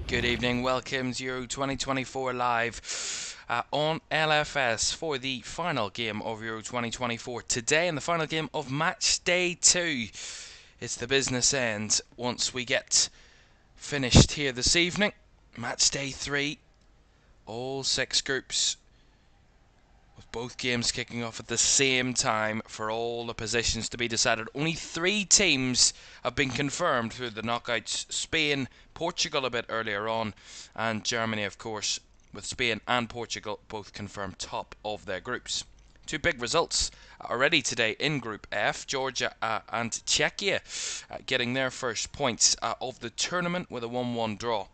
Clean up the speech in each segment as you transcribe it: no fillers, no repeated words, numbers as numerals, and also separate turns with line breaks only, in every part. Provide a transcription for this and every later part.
Good evening, welcome to Euro 2024 live on LFS for the final game of Euro 2024 today and the final game of match day 2. It's the business end once we get finished here this evening. Match day 3, all 6 groups with both games kicking off at the same time for all the positions to be decided. Only 3 teams have been confirmed through the knockouts: Spain, Portugal a bit earlier on, and Germany, of course, with Spain and Portugal both confirmed top of their groups. 2 big results already today in Group F. Georgia and Czechia getting their first points of the tournament with a 1-1 draw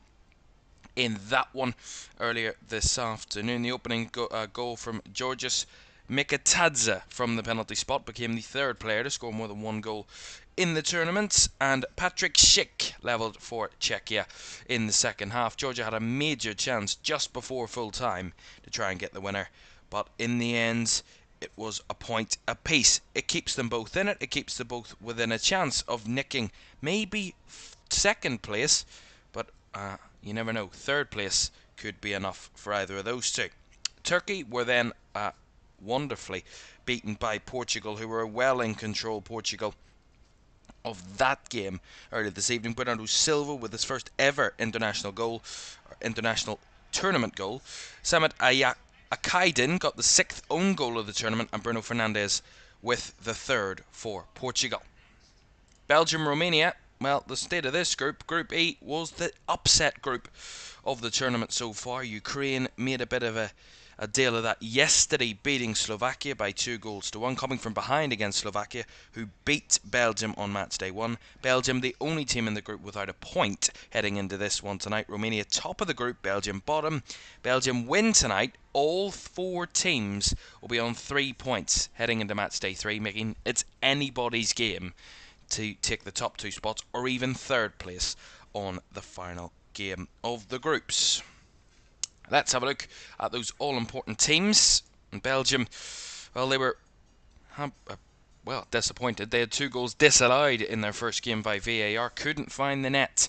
in that one earlier this afternoon. The opening goal from Georgios Mikatadze from the penalty spot became the 3rd player to score more than 1 goal in the tournament, and Patrick Schick levelled for Czechia in the second half. Georgia had a major chance just before full time to try and get the winner, but in the end it was a point apiece. It keeps them both in it. It keeps them both within a chance of nicking maybe 2nd place, but you never know. 3rd place could be enough for either of those two. Turkey were then wonderfully beaten by Portugal, who were well in control. Portugal of that game earlier this evening. Bernardo Silva with his first ever international goal, or international tournament goal. Samet Akaydin got the 6th own goal of the tournament, and Bruno Fernandes with the 3rd for Portugal. Belgium, Romania. Well, the state of this group, Group E, was the upset group of the tournament so far. Ukraine made a bit of a deal of that yesterday, beating Slovakia by 2-1, coming from behind against Slovakia, who beat Belgium on match day 1. Belgium, the only team in the group without a point heading into this one tonight. Romania top of the group, Belgium bottom. Belgium win tonight. All 4 teams will be on 3 points heading into match day 3, making it anybody's game to take the top 2 spots or even 3rd place on the final game of the groups. Let's have a look at those all-important teams. And Belgium, well, they were disappointed. They had 2 goals disallowed in their first game by VAR. Couldn't find the net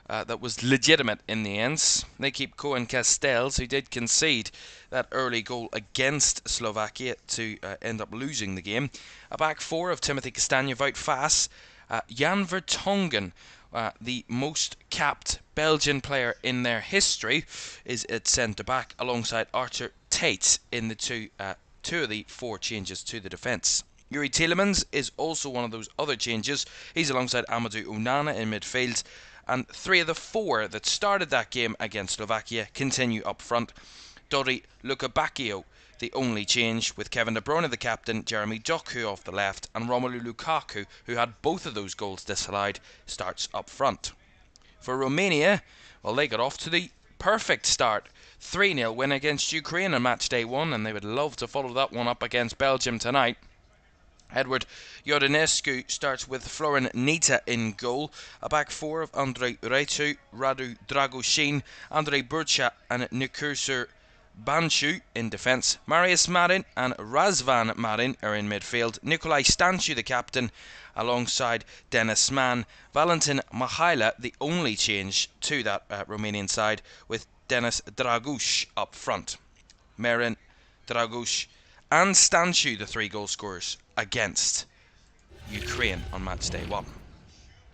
that was legitimate in the end. They keep Koen Castells, who did concede that early goal against Slovakia to end up losing the game. A back 4 of Timothy Castagne, Wout Faes, Jan Vertonghen, the most capped Belgian player in their history, is at centre-back alongside Arthur Tate in the two of the 4 changes to the defence. Yuri Tielemans is also one of those other changes. He's alongside Amadou Onana in midfield, and 3 of the 4 that started that game against Slovakia continue up front. Dori Lukebakio, the only change, with Kevin De Bruyne the captain, Jeremy Doku off the left, and Romelu Lukaku, who had both of those goals disallowed, starts up front. For Romania, well, they got off to the perfect start. 3-0 win against Ukraine on match day 1, and they would love to follow that one up against Belgium tonight. Edward Iordanescu starts with Florin Nita in goal. A back 4 of Andrei Retu, Radu Dragoshin, Andrei Burcha and Nikursur Banshu in defence. Marius Marin and Razvan Marin are in midfield. Nikolai Stanciu, the captain, alongside Denis Mann. Valentin Mihaila, the only change to that Romanian side, with Denis Dragush up front. Marin, Dragush and Stanciu, the 3 goal scorers against Ukraine on match day 1.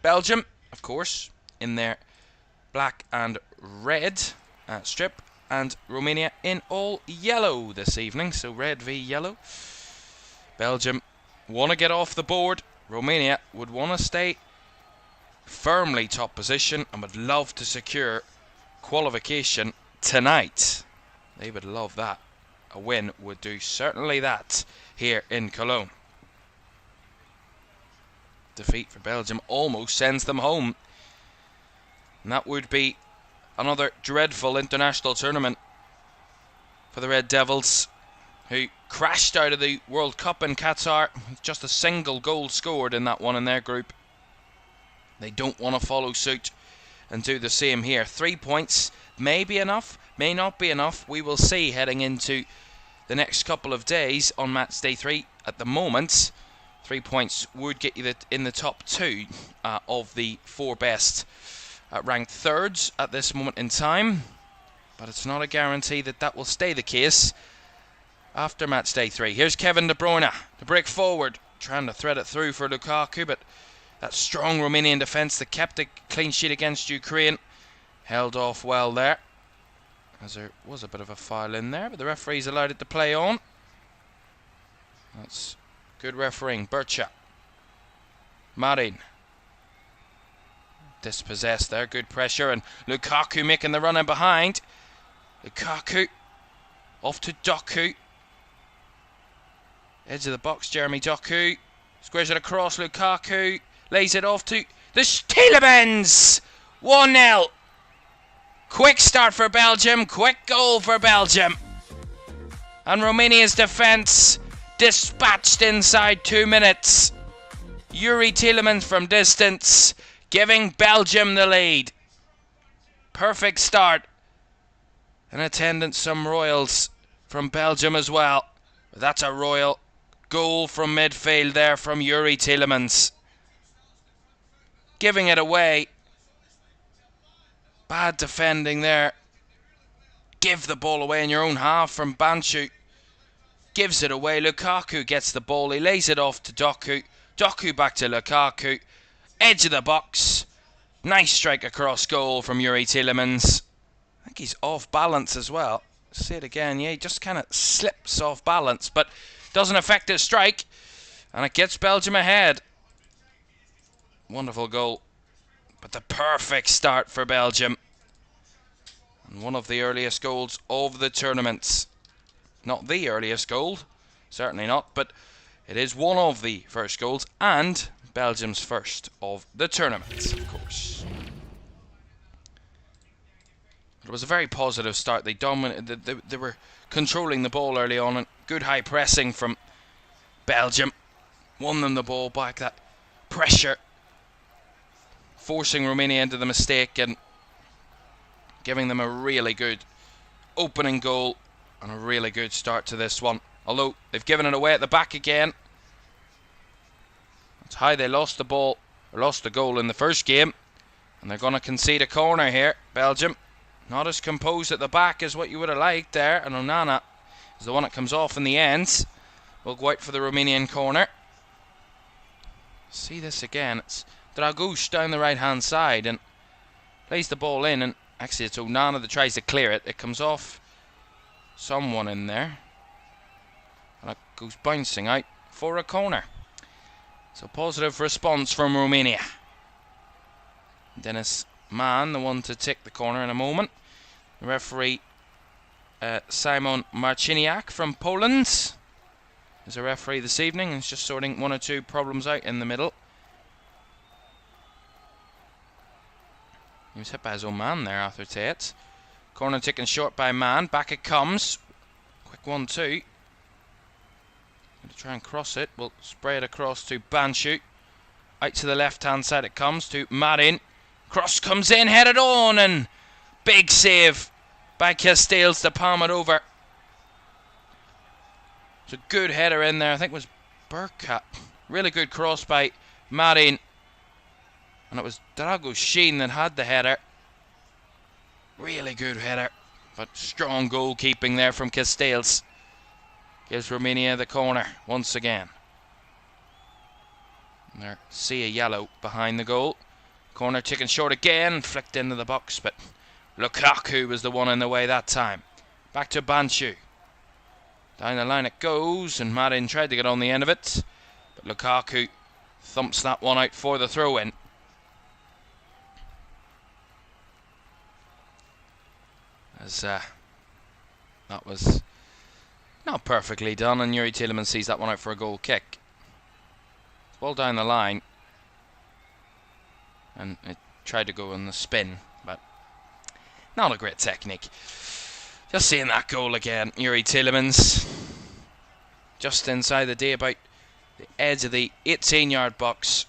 Belgium, of course, in their black and red strip, and Romania in all yellow this evening, so red v yellow. Belgium want to get off the board. Romania would want to stay firmly top position and would love to secure qualification tonight. They would love that. A win would do certainly that here in Cologne. Defeat for Belgium almost sends them home. And that would be another dreadful international tournament for the Red Devils, who crashed out of the World Cup in Qatar with just a single goal scored in that one in their group. They don't want to follow suit and do the same here. 3 points may be enough, may not be enough. We will see heading into the next couple of days on match day 3. At the moment, 3 points would get you in the top 2 of the 4 best ranked thirds at this moment in time, but it's not a guarantee that that will stay the case after match day 3. Here's Kevin De Bruyne to break forward, trying to thread it through for Lukaku, but that strong Romanian defence that kept a clean sheet against Ukraine held off well there, as there was a bit of a foul in there, but the referee's allowed it to play on. That's good refereeing. Bircha, Marin, dispossessed there, good pressure, and Lukaku making the run in behind. Lukaku off to Doku, edge of the box, Jeremy Doku squares it across. Lukaku lays it off to the Tielemans. 1-0. Quick start for Belgium, quick goal for Belgium, and Romania's defence dispatched inside 2 minutes. Yuri Tielemans from distance, giving Belgium the lead. Perfect start. In attendance, some royals from Belgium as well. But that's a royal goal from midfield there from Yuri Tielemans. Giving it away. Bad defending there. Give the ball away in your own half from Banchu. Gives it away. Lukaku gets the ball. He lays it off to Doku. Doku back to Lukaku. Edge of the box. Nice strike across goal from Yuri Tielemans. I think he's off balance as well. See it again. Yeah, he just kind of slips off balance, but doesn't affect his strike. And it gets Belgium ahead. Wonderful goal. But the perfect start for Belgium. And one of the earliest goals of the tournament. Not the earliest goal. Certainly not. But it is one of the first goals. And Belgium's first of the tournament, of course. It was a very positive start. They dominated. They were controlling the ball early on, and good high pressing from Belgium. Won them the ball back. That pressure, forcing Romania into the mistake and giving them a really good opening goal and a really good start to this one. Although they've given it away at the back again. That's how they lost the ball, or lost the goal in the first game, and they're going to concede a corner here. Belgium not as composed at the back as what you would have liked there, and Onana is the one that comes off in the end. We'll go out for the Romanian corner. See this again. It's Draguș down the right hand side and plays the ball in, and actually it's Onana that tries to clear it. It comes off someone in there, and it goes bouncing out for a corner. So positive response from Romania. Dennis Mann, the one to take the corner in a moment. The referee Simon Marciniak from Poland is a referee this evening, and is just sorting one or two problems out in the middle. He was hit by his own man there, Arthur Tate. Corner taken short by Mann. Back it comes. Quick 1-2. Going to try and cross it. We'll spray it across to Banchu. Out to the left hand side it comes to Marin. Cross comes in, headed on, and big save by Castells to palm it over. It's a good header in there. I think it was Burkhardt. Really good cross by Marin. And it was Draguș that had the header. Really good header, but strong goalkeeping there from Castells. Gives Romania the corner once again. And there, see a yellow behind the goal. Corner taken short again, flicked into the box, but Lukaku was the one in the way that time. Back to Banchu. Down the line it goes, and Marin tried to get on the end of it, but Lukaku thumps that one out for the throw-in. As that was not perfectly done, and Yuri Tielemans sees that one out for a goal kick. Ball down the line, and it tried to go on the spin, but not a great technique. Just seeing that goal again, Yuri Tielemans, just inside the D, about the edge of the 18-yard box,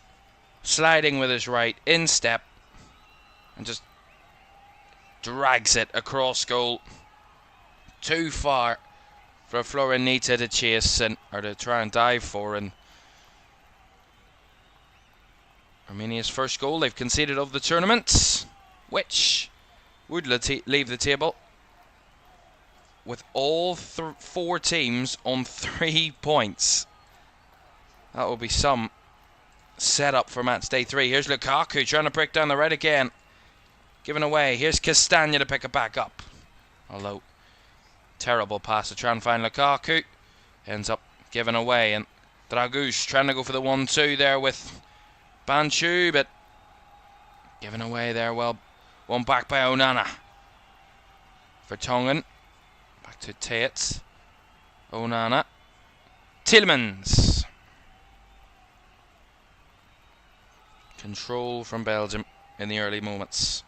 sliding with his right, in step, and just drags it across goal. Too far for Florinita to chase or to try and dive for, and Romania's first goal they've conceded of the tournament, which would leave the table with all 4 teams on 3 points. That will be some setup for match day 3. Here's Lukaku trying to break down the right again. Given away. Here's Castagna to pick it back up. Although, terrible pass to try and find Lukaku. Ends up given away. And Draguš trying to go for the 1-2 there with Banchu, but given away there. Well, one back by Onana. Vertonghen. Back to Tate. Onana. Tielemans. Control from Belgium in the early moments.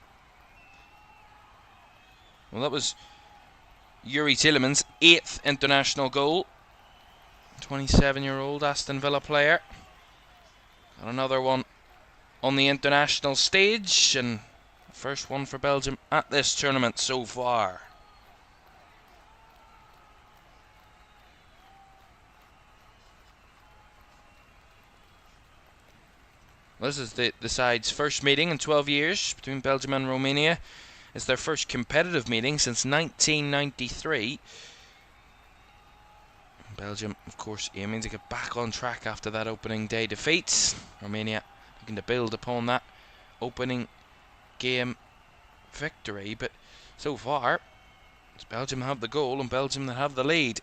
Well, that was Yuri Tielemans' 8th international goal. 27-year-old Aston Villa player. Got another one on the international stage, and the first one for Belgium at this tournament so far. This is the side's first meeting in 12 years between Belgium and Romania. It's their first competitive meeting since 1993. Belgium, of course, aiming to get back on track after that opening day defeat. Romania looking to build upon that opening game victory. But so far, it's Belgium have the goal and Belgium that have the lead.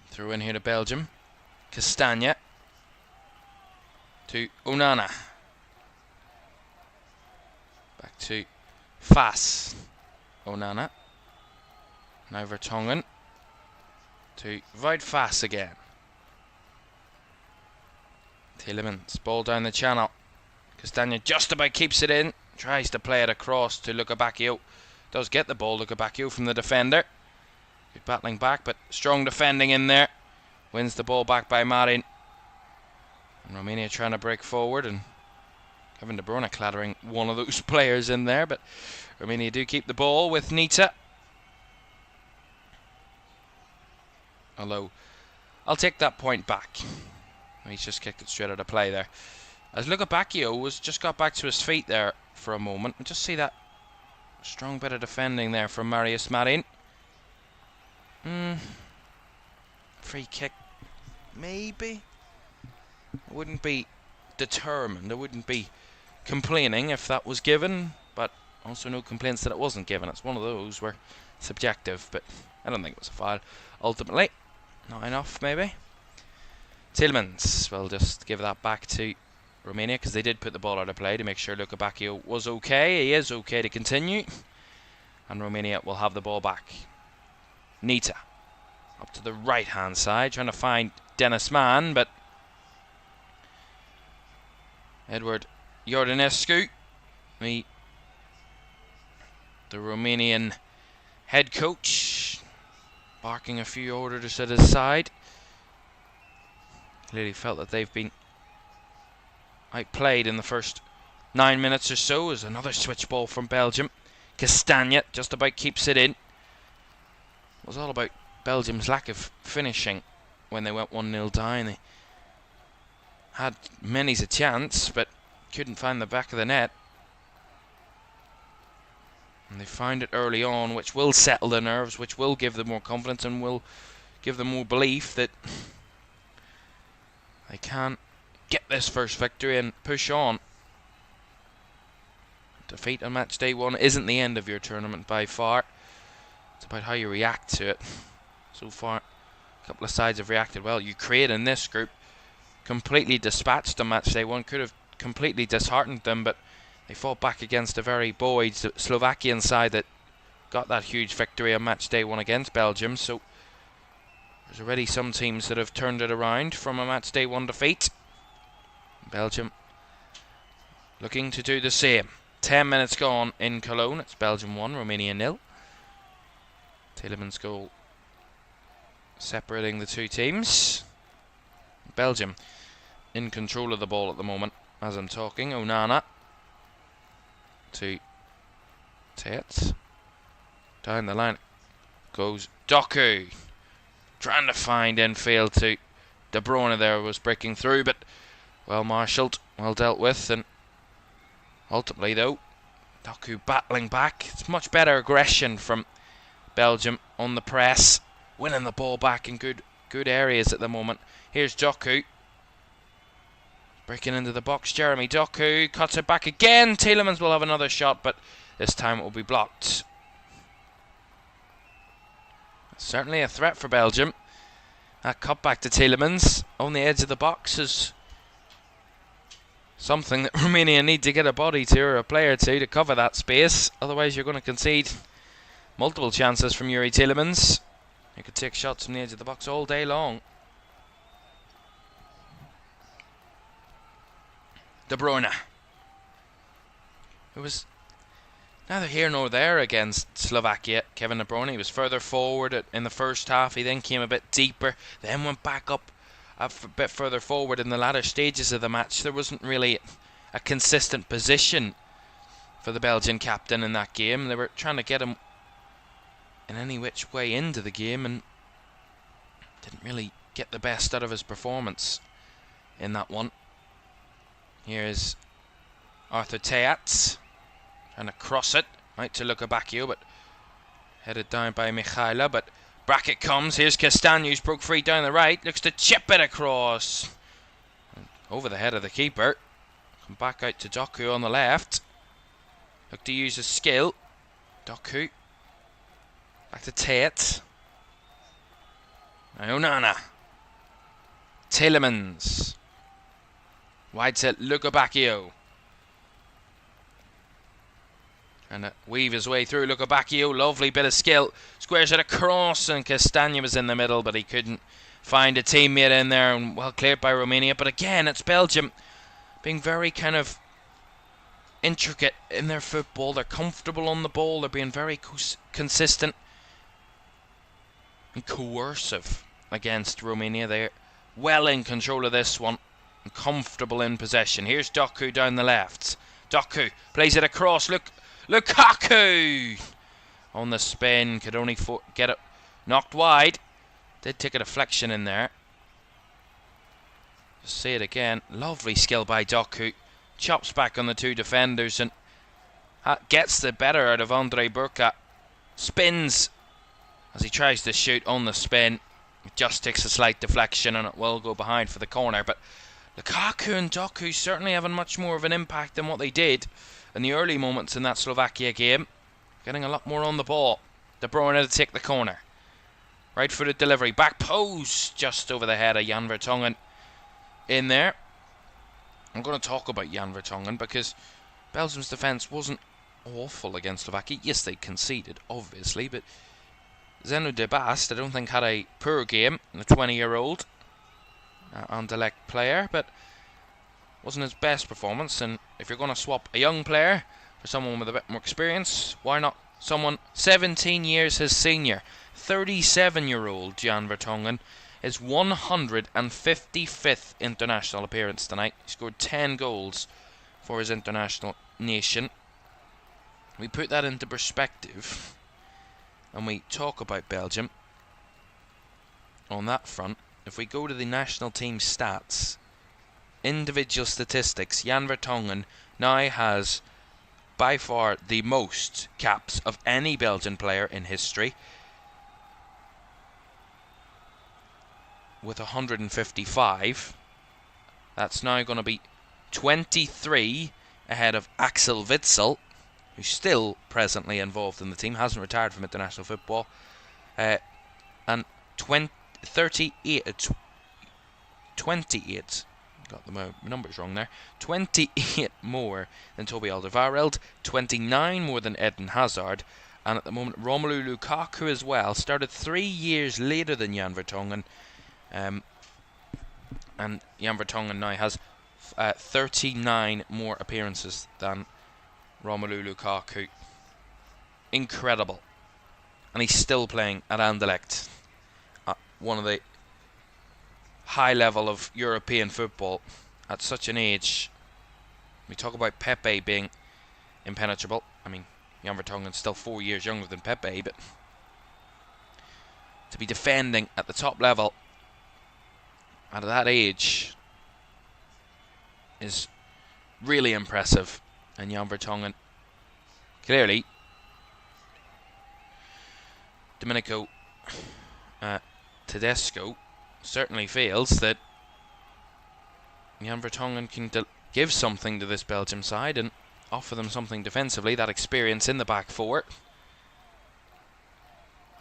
Through in here to Belgium. Castagna to Onana. Back to Fass. Onana. Now Vertonghen to Wout Fass again. Tielemans, ball down the channel. Castagna just about keeps it in. Tries to play it across to Lukebakio. Does get the ball, Lukebakio, from the defender. Good battling back, but strong defending in there. Wins the ball back by Marin. And Romania trying to break forward, and Kevin De Bruyne clattering one of those players in there. But Romania do keep the ball with Nita. Although, I'll take that point back. He's just kicked it straight out of play there. As Lukebakio was just got back to his feet there for a moment. And just see that strong bit of defending there from Marius Marin. Free kick, maybe. I wouldn't be determined. I wouldn't be complaining if that was given, but also no complaints that it wasn't given. It's one of those where it's subjective, but I don't think it was a foul. Ultimately, not enough, maybe. Tielemans will just give that back to Romania because they did put the ball out of play to make sure Lukebakio was okay. He is okay to continue, and Romania will have the ball back. Nita up to the right hand side, trying to find Dennis Mann, but Edward Iordanescu, the Romanian head coach, barking a few orders at his side. Clearly felt that they've been outplayed in the first 9 minutes or so. As another switch ball from Belgium. Castagna just about keeps it in. It was all about Belgium's lack of finishing when they went 1-0 down. They had many's a chance, but couldn't find the back of the net. And they find it early on, which will settle the nerves, which will give them more confidence and will give them more belief that they can get this first victory and push on. Defeat on match day 1 isn't the end of your tournament by far. It's about how you react to it. So far, a couple of sides have reacted well. Ukraine in this group completely dispatched on match day 1. Could have completely disheartened them, but they fought back against a very buoyed Slovakian side that got that huge victory on match day 1 against Belgium. So there's already some teams that have turned it around from a match day 1 defeat. Belgium looking to do the same. 10 minutes gone in Cologne. It's Belgium 1, Romania 0. Tielemans' goal separating the two teams. Belgium in control of the ball at the moment as I'm talking. Onana to Tate. Down the line goes Doku. Trying to find infield to De Bruyne there, was breaking through, but well marshalled, well dealt with, and ultimately though, Doku battling back. It's much better aggression from Belgium on the press, winning the ball back in good areas at the moment. Here's Doku. Breaking into the box, Jeremy Doku cuts it back again. Tielemans will have another shot, but this time it will be blocked. Certainly a threat for Belgium. That cut back to Tielemans on the edge of the box is something that Romania need to get a body to, or a player to cover that space. Otherwise you're going to concede multiple chances from Yuri Tielemans. He could take shots from the edge of the box all day long. De Bruyne, who was neither here nor there against Slovakia. Kevin De Bruyne, he was further forward in the first half. He then came a bit deeper, then went back up a bit further forward in the latter stages of the match. There wasn't really a consistent position for the Belgian captain in that game. They were trying to get him in any which way into the game and didn't really get the best out of his performance in that one. Here's Arthur Tate trying to cross it out to Lukabakio, but headed down by Michaela. But Brackett comes. Here's Castaños, broke free down the right, looks to chip it across over the head of the keeper. Come back out to Doku on the left. Look to use his skill. Doku back to Tate. Now Onana. Tielemans. Wide set Lukabakio. Trying to weave his way through. Lukabakio, lovely bit of skill. Squares it across, and Castaño was in the middle, but he couldn't find a teammate in there, and well cleared by Romania. But again, it's Belgium being very kind of intricate in their football. They're comfortable on the ball. They're being very consistent and coercive against Romania. They're well in control of this one and comfortable in possession. Here's Doku down the left. Doku plays it across. Lukaku on the spin, could only get it knocked wide. Did take a deflection in there. Just see it again. Lovely skill by Doku. Chops back on the two defenders and gets the better out of Andre Burka. Spins as he tries to shoot on the spin. It just takes a slight deflection and it will go behind for the corner. But Lukaku and Doku certainly having much more of an impact than what they did in the early moments in that Slovakia game. Getting a lot more on the ball. De Bruyne to take the corner. Right footed delivery. Back post just over the head of Jan Vertonghen in there. I'm going to talk about Jan Vertonghen because Belgium's defence wasn't awful against Slovakia. Yes, they conceded, obviously, but Zeno de Bast, I don't think, had a poor game. The 20-year-old Anderlecht player, but wasn't his best performance. And if you're going to swap a young player for someone with a bit more experience, why not someone 17 years his senior? 37-year-old Jan Vertonghen, his 155th international appearance tonight. He scored 10 goals for his international nation. We put that into perspective and we talk about Belgium on that front. If we go to the national team stats, individual statistics, Jan Vertonghen now has by far the most caps of any Belgian player in history, with 155. That's now going to be 23 ahead of Axel Witsel, who's still presently involved in the team, hasn't retired from international football, and 28, got the numbers wrong there, 28 more than Toby Alderweireld, 29 more than Eden Hazard, and at the moment Romelu Lukaku as well started 3 years later than Jan Vertonghen, and Jan Vertonghen now has 39 more appearances than Romelu Lukaku. Incredible. And he's still playing at Anderlecht, one of the high level of European football at such an age. We talk about Pepe being impenetrable. I mean, Jan Vertonghen's still 4 years younger than Pepe, but to be defending at the top level at that age is really impressive. And Jan Vertonghen, clearly, Domenico Tedesco certainly feels that Jan Vertonghen can give something to this Belgium side and offer them something defensively, that experience in the back four.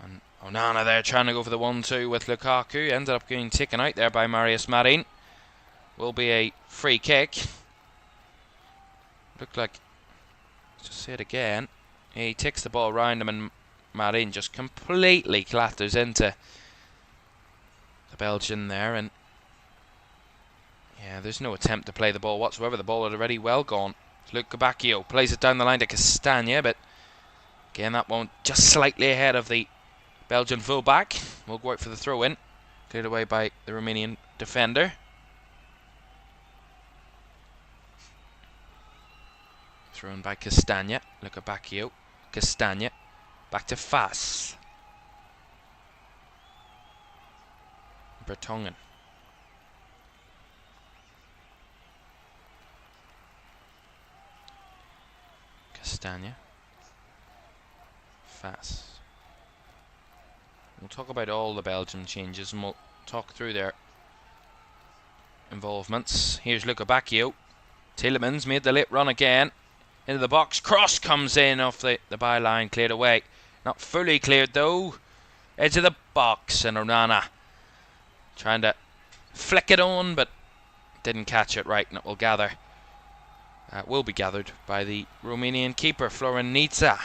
And Onana there trying to go for the 1-2 with Lukaku, ended up getting taken out there by Marius Marin. Will be a free kick. Looked like, let's just say it again, he takes the ball around him and Marin just completely clatters into the Belgian there, and yeah, there's no attempt to play the ball whatsoever. The ball had already well gone. Luke Gabacchio plays it down the line to Castagna, but again that one just slightly ahead of the Belgian fullback. Will go out for the throw-in, cleared away by the Romanian defender. Thrown by Castagna. Luke Gabacchio. Castagna. Back to Fass. Vertonghen. Castagna. Fass. We'll talk about all the Belgian changes and we'll talk through their involvements. Here's Luke Gabacchio. Tielemans made the late run again. Into the box. Cross comes in off the byline. Cleared away. Not fully cleared though. Edge of the box, and Onana trying to flick it on, but didn't catch it right, and it will will be gathered by the Romanian keeper, Florin Nitsa.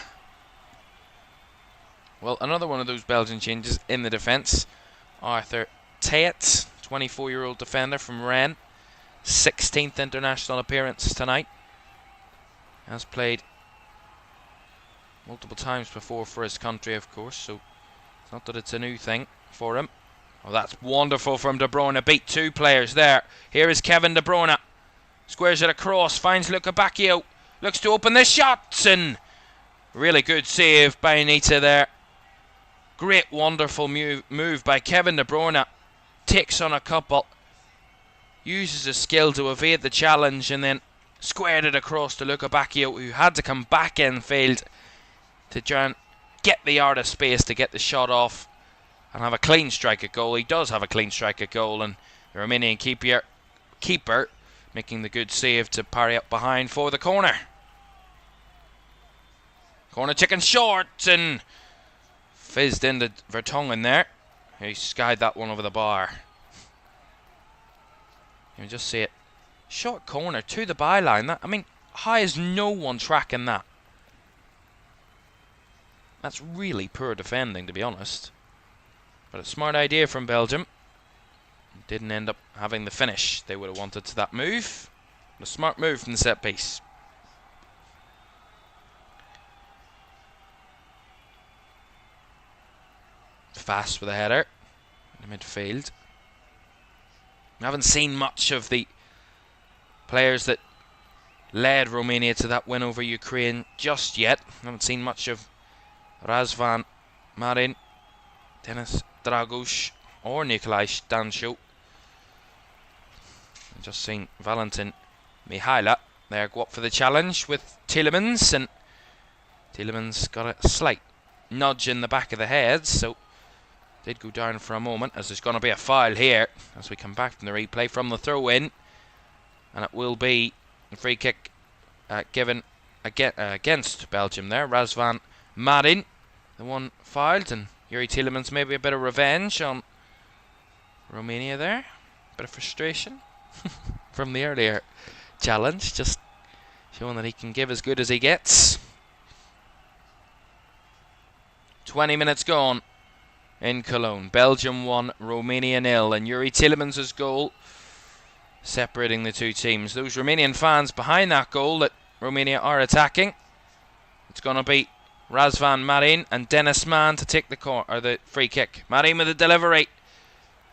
Well, another one of those Belgian changes in the defence. Arthur Tait, 24-year-old defender from Rennes, 16th international appearance tonight. Has played multiple times before for his country, of course, so it's not that it's a new thing for him. Oh, that's wonderful from De Bruyne. Beat two players there. Here is Kevin De Bruyne. Squares it across, finds Luke Gabacchio. Looks to open the shots, and really good save by Anita there. Great, wonderful move by Kevin De Bruyne. Takes on a couple. Uses his skill to evade the challenge, and then squared it across to Luke Gabacchio, who had to come back in field to try and get the yard of space to get the shot off and have a clean strike at goal. He does have a clean strike at goal, and the Romanian keeper making the good save to parry up behind for the corner. Corner chicken short, and fizzed into Vertonghen there. He skied that one over the bar. You can just see it. Short corner to the byline. I mean, how is no one tracking that? That's really poor defending, to be honest. But a smart idea from Belgium. Didn't end up having the finish they would have wanted to that move. A smart move from the set piece. Fast with a header in the midfield. We haven't seen much of the players that led Romania to that win over Ukraine just yet. Haven't seen much of Razvan Marin, Denis Dragush, or Nikolai Stancho. Just seen Valentin Mihaila there go up for the challenge with Tielemans, and Tielemans got a slight nudge in the back of the head, so did go down for a moment, as there's going to be a foul here as we come back from the replay from the throw-in, and it will be a free kick given against Belgium there. Razvan Marin, the one fouled, and Yuri Tielemans maybe a bit of revenge on Romania there. Bit of frustration from the earlier challenge, just showing that he can give as good as he gets. 20 minutes gone in Cologne. Belgium 1, Romania 0, and Yuri Tielemans' goal separating the two teams. Those Romanian fans behind that goal that Romania are attacking. It's going to be Razvan Marin and Dennis Mann to take the free kick. Marin with the delivery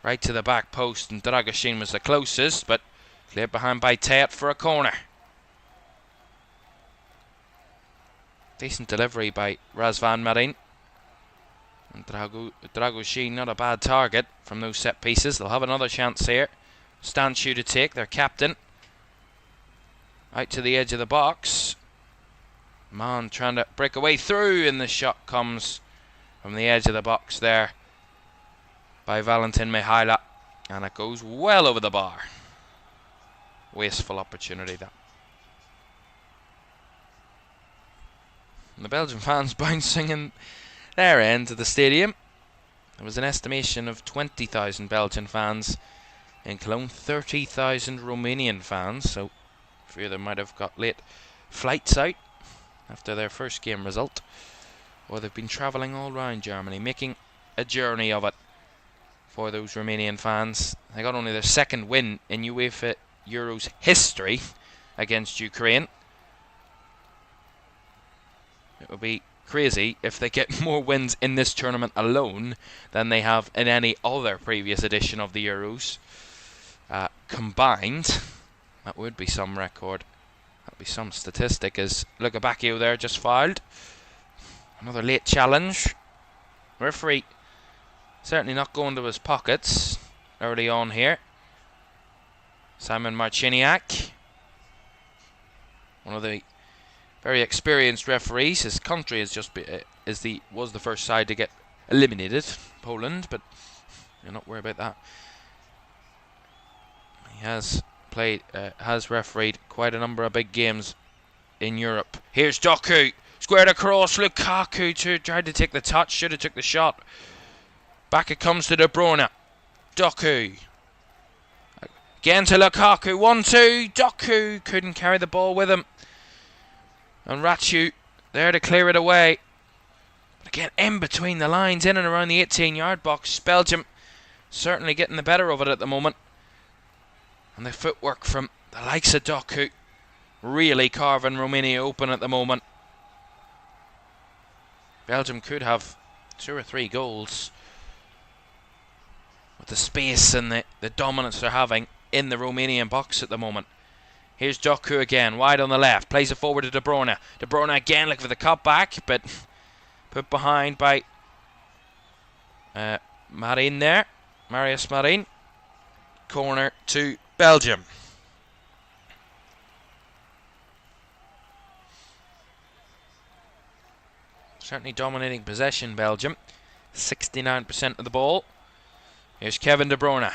right to the back post, and Dragoshin was the closest, but cleared behind by Teat for a corner. Decent delivery by Razvan Marin. And Dragoshin, not a bad target from those set pieces. They'll have another chance here. Stanciu to take, their captain. Out to the edge of the box. Man trying to break away through, and the shot comes from the edge of the box there by Valentin Mihaila, and it goes well over the bar. Wasteful opportunity that. And the Belgian fans bouncing in their end of the stadium. There was an estimation of 20,000 Belgian fans in Cologne, 30,000 Romanian fans, so a few of them might have got late flights out after their first game result, or they've been travelling all around Germany, making a journey of it for those Romanian fans. They got only their second win in UEFA Euros history against Ukraine. It would be crazy if they get more wins in this tournament alone than they have in any other previous edition of the Euros combined. That would be some record. That would be some statistic, as Lugabacchio there just fouled. Another late challenge. Referee certainly not going to his pockets early on here. Simon Marciniak, one of the very experienced referees. His country has just was the first side to get eliminated, Poland, but you're not worried about that. He has refereed quite a number of big games in Europe. Here's Doku, squared across. Lukaku tried to take the touch, should have took the shot. Back it comes to De Bruyne. Doku again to Lukaku. 1-2. Doku couldn't carry the ball with him, and Raciu there to clear it away. But again, in between the lines, in and around the 18-yard box. Belgium certainly getting the better of it at the moment, and the footwork from the likes of Doku really carving Romania open at the moment. Belgium could have 2 or 3 goals with the space and the dominance they're having in the Romanian box at the moment. Here's Doku again, wide on the left, plays it forward to De Bruyne. De Bruyne again looking for the cut back, but put behind by Marin there, Marius Marin. Corner to Belgium. Certainly dominating possession, Belgium. 69% of the ball. Here's Kevin De Bruyne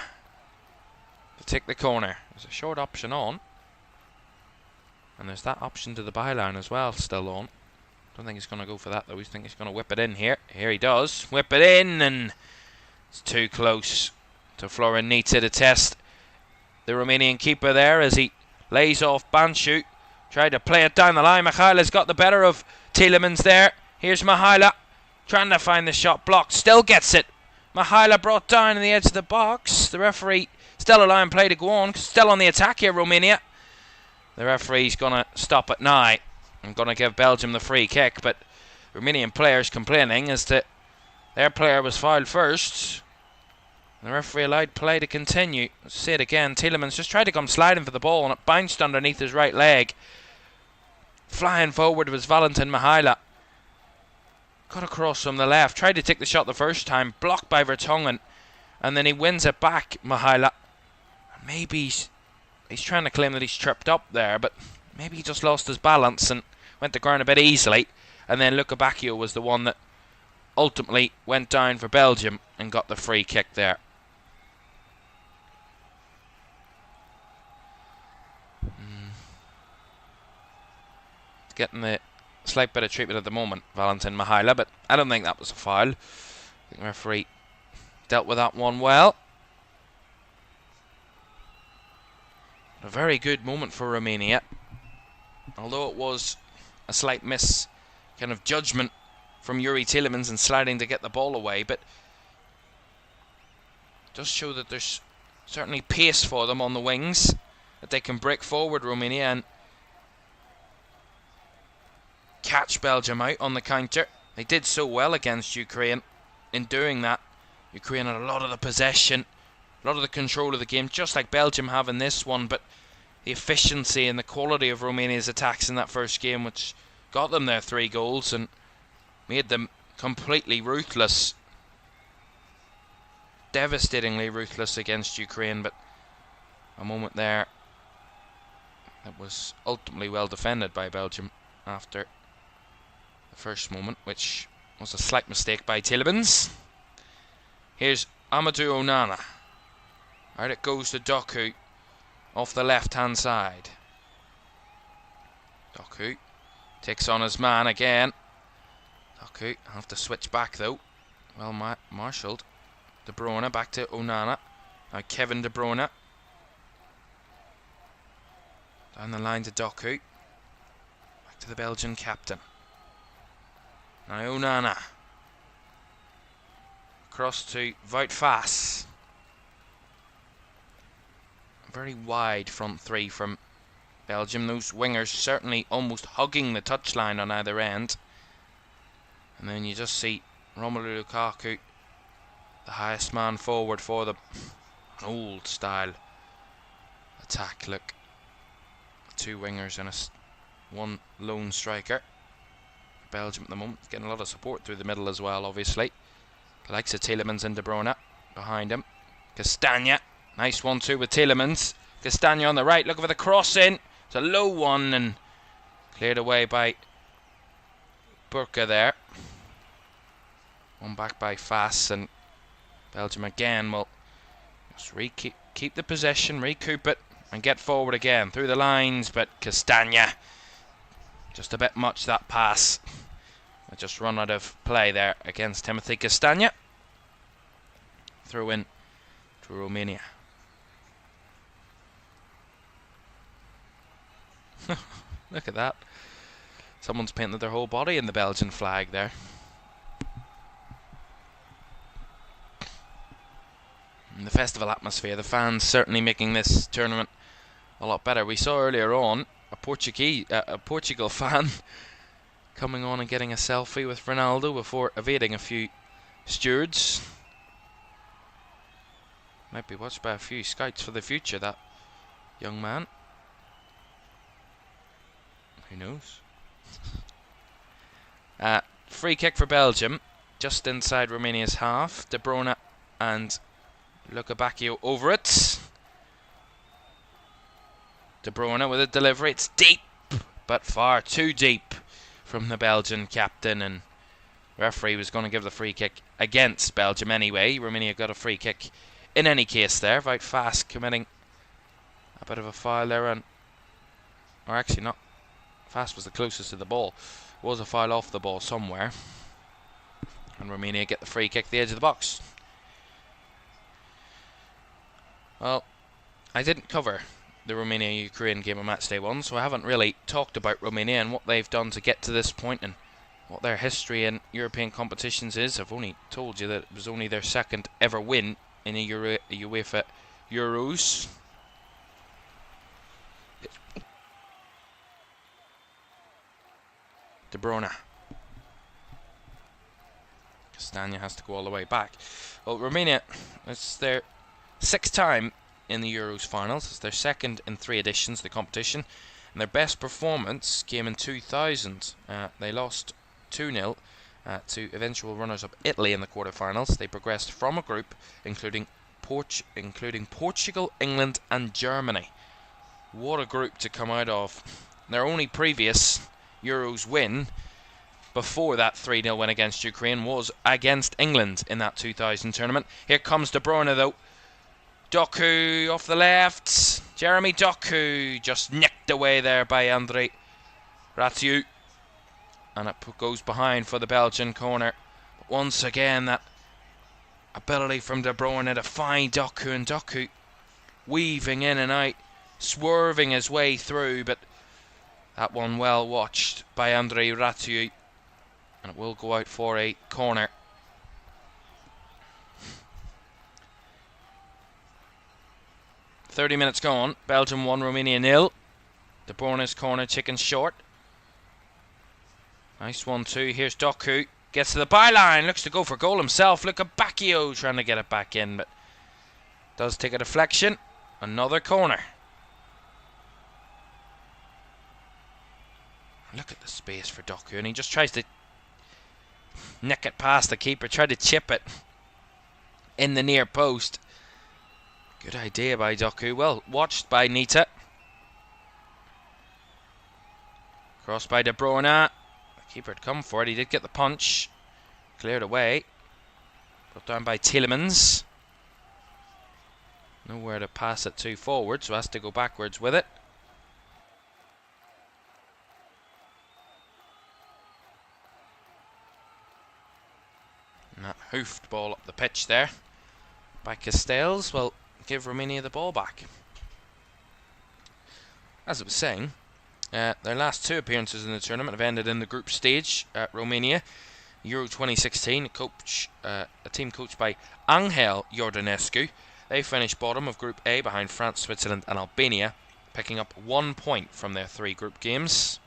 to take the corner. There's a short option on, and there's that option to the byline as well still on. Don't think he's going to go for that though. I think he's going to whip it in here. Here he does. Whip it in, and it's too close to Florin Nita to test the Romanian keeper there as he lays off Stanciu. Tried to play it down the line. Mihaila's got the better of Tielemans there. Here's Mihaila trying to find the shot, blocked. Still gets it. Mihaila brought down in the edge of the box. The referee still allowing play to go on. Still on the attack here, Romania. The referee's going to stop it now. I'm going to give Belgium the free kick, but Romanian players complaining as to their player was fouled first. The referee allowed play to continue. Let's see it again. Tielemans just tried to come sliding for the ball, and it bounced underneath his right leg. Flying forward was Valentin Mihaila. Cut across from the left. Tried to take the shot the first time. Blocked by Vertonghen. And then he wins it back, Mihaila. Maybe He's trying to claim that he's tripped up there, but maybe he just lost his balance and went to ground a bit easily. And then Luca Bacchio was the one that ultimately went down for Belgium and got the free kick there. Getting the slight bit of treatment at the moment, Valentin Mihaila, but I don't think that was a foul. I think the referee dealt with that one well. A very good moment for Romania, although it was a slight miss kind of judgment from Yuri Tielemans and sliding to get the ball away, but it does show that there's certainly pace for them on the wings, that they can break forward, Romania, and catch Belgium out on the counter. They did so well against Ukraine. In doing that, Ukraine had a lot of the possession, a lot of the control of the game, just like Belgium have in this one, but the efficiency and the quality of Romania's attacks in that first game, which got them their 3 goals and made them completely ruthless, devastatingly ruthless against Ukraine. But a moment there that was ultimately well defended by Belgium after the first moment, which was a slight mistake by Tielemans. Here's Amadou Onana. Right, it goes to Doku off the left hand side. Doku takes on his man again. Doku have to switch back though. Well marshalled. De Bruyne back to Onana. Now Kevin De Bruyne. Down the line to Doku. Back to the Belgian captain. Now Onana. Across to Wout Faes. Very wide front 3 from Belgium. Those wingers certainly almost hugging the touchline on either end. And then you just see Romelu Lukaku, the highest man forward for them. An old style attack. Look, 2 wingers and one lone striker. Belgium at the moment getting a lot of support through the middle as well, obviously. The likes of Tielemans and De Bruyne behind him. Castagna, nice 1-2 with Tielemans. Castagna on the right, looking for the cross in. It's a low one and cleared away by Burka there. One back by Faes, and Belgium again will just keep the possession, recoup it and get forward again through the lines, but Castagna, just a bit much that pass. I just run out of play there against Timothy Castagna. Throw in to Romania. Look at that. Someone's painted their whole body in the Belgian flag there. And the festival atmosphere, the fans certainly making this tournament a lot better. We saw earlier on a Portugal fan coming on and getting a selfie with Ronaldo before evading a few stewards. Might be watched by a few scouts for the future, that young man. Who knows? Free kick for Belgium, just inside Romania's half. De Bruyne and Luca Bacchio over it. De Bruyne with a delivery. It's deep, but far too deep from the Belgian captain, and the referee was going to give the free kick against Belgium anyway. Romania got a free kick in any case there. Wout Faes committing a bit of a foul there, or actually not. Faes was the closest to the ball. Was a foul off the ball somewhere, and Romania get the free kick at the edge of the box. Well, I didn't cover the Romania-Ukraine game on Matchday 1, so I haven't really talked about Romania and what they've done to get to this point and what their history in European competitions is. I've only told you that it was only their 2nd ever win in a UEFA Euros. De Bruyne. Castagna has to go all the way back. Well, Romania, it's their 6th time in the Euros finals. It's their 2nd in 3 editions of the competition, and their best performance came in 2000. They lost 2-0 to eventual runners-up Italy in the quarterfinals. They progressed from a group including Portugal, England and Germany What a group to come out of. Their only previous Euros win before that 3-0 win against Ukraine was against England in that 2000 tournament. Here comes De Bruyne though. Doku off the left. Jeremy Doku just nicked away there by Andrei Ratiu. And it goes behind for the Belgian corner. But once again, that ability from De Bruyne to find Doku, and Doku weaving in and out, swerving his way through, but that one well watched by Andrei Ratiu, and it will go out for a corner. .30 minutes gone. Belgium 1, Romania 0. De Bruyne's corner, chicken short. Nice 1-2. Here's Doku. Gets to the byline. Looks to go for goal himself. Look at Bacchio trying to get it back in, but does take a deflection. Another corner. Look at the space for Doku, and he just tries to nick it past the keeper. Tried to chip it in the near post. Good idea by Doku. Well watched by Nita. Cross by De Bruyne. The keeper had come for it. He did get the punch. Cleared away. Brought down by Tielemans. Nowhere to pass it to forward, so has to go backwards with it. And that hoofed ball up the pitch there by Castells will give Romania the ball back. As I was saying, their last two appearances in the tournament have ended in the group stage. Romania, Euro 2016, a team coached by Angel Iordanescu. They finished bottom of Group A behind France, Switzerland and Albania, picking up 1 point from their 3 group games.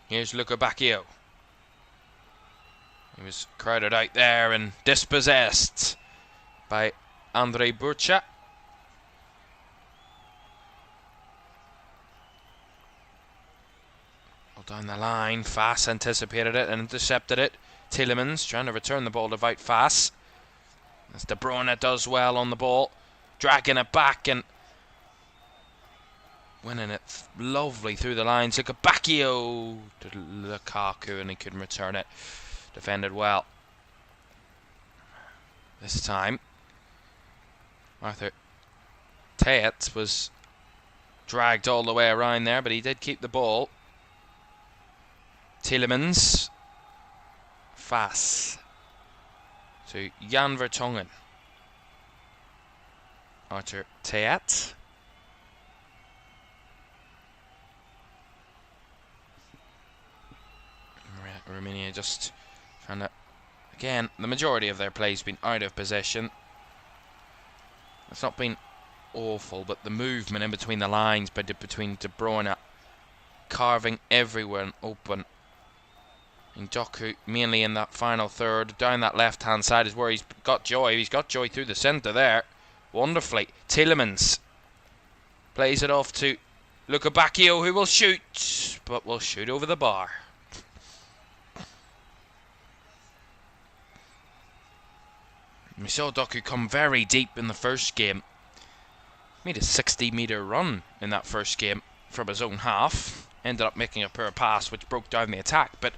Here's Luca Bacchio. He was crowded out there and dispossessed by Andrei Burcha. Well, down the line, Fass anticipated it and intercepted it. Tielemans trying to return the ball to Wout Fass. As De Bruyne does well on the ball, dragging it back and winning it lovely through the lines. Look at Bacchio to Lukaku, and he couldn't return it. Defended well. This time, Arthur Tait was dragged all the way around there, but he did keep the ball. Tielemans. Fass. To Jan Vertonghen. Arthur Tait. Romania just trying to, again, the majority of their play's been out of possession. It's not been awful, but the movement in between the lines between De Bruyne carving everyone open. And Doku mainly in that final third, down that left hand side is where he's got joy. He's got joy through the centre there, wonderfully. Tielemans plays it off to Luca Bacchio, who will shoot, but will shoot over the bar. We saw Doku come very deep in the first game. Made a 60-metre run in that first game from his own half. Ended up making a poor pass which broke down the attack, but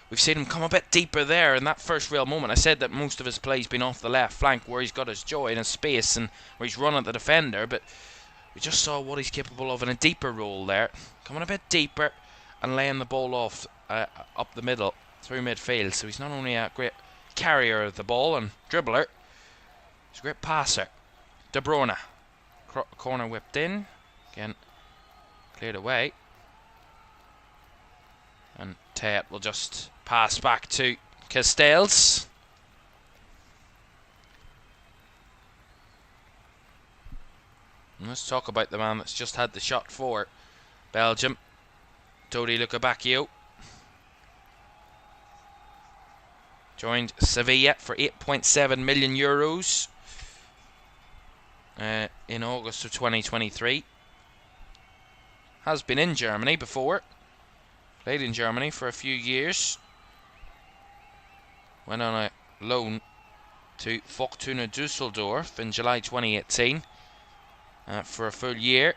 we've seen him come a bit deeper there in that first real moment. I said that most of his play's been off the left flank where he's got his joy and his space and where he's run at the defender, but we just saw what he's capable of in a deeper role there. Coming a bit deeper and laying the ball off up the middle through midfield. So he's not only a great carrier of the ball and dribbler, he's a great passer. De Bruyne. Corner whipped in. Again, cleared away. And Tait will just pass back to Castells. And let's talk about the man that's just had the shot for Belgium. Dodi Luca Bacchio. Joined Sevilla for €8.7 million in August of 2023. Has been in Germany before. Played in Germany for a few years. Went on a loan to Fortuna Düsseldorf in July 2018. for a full year,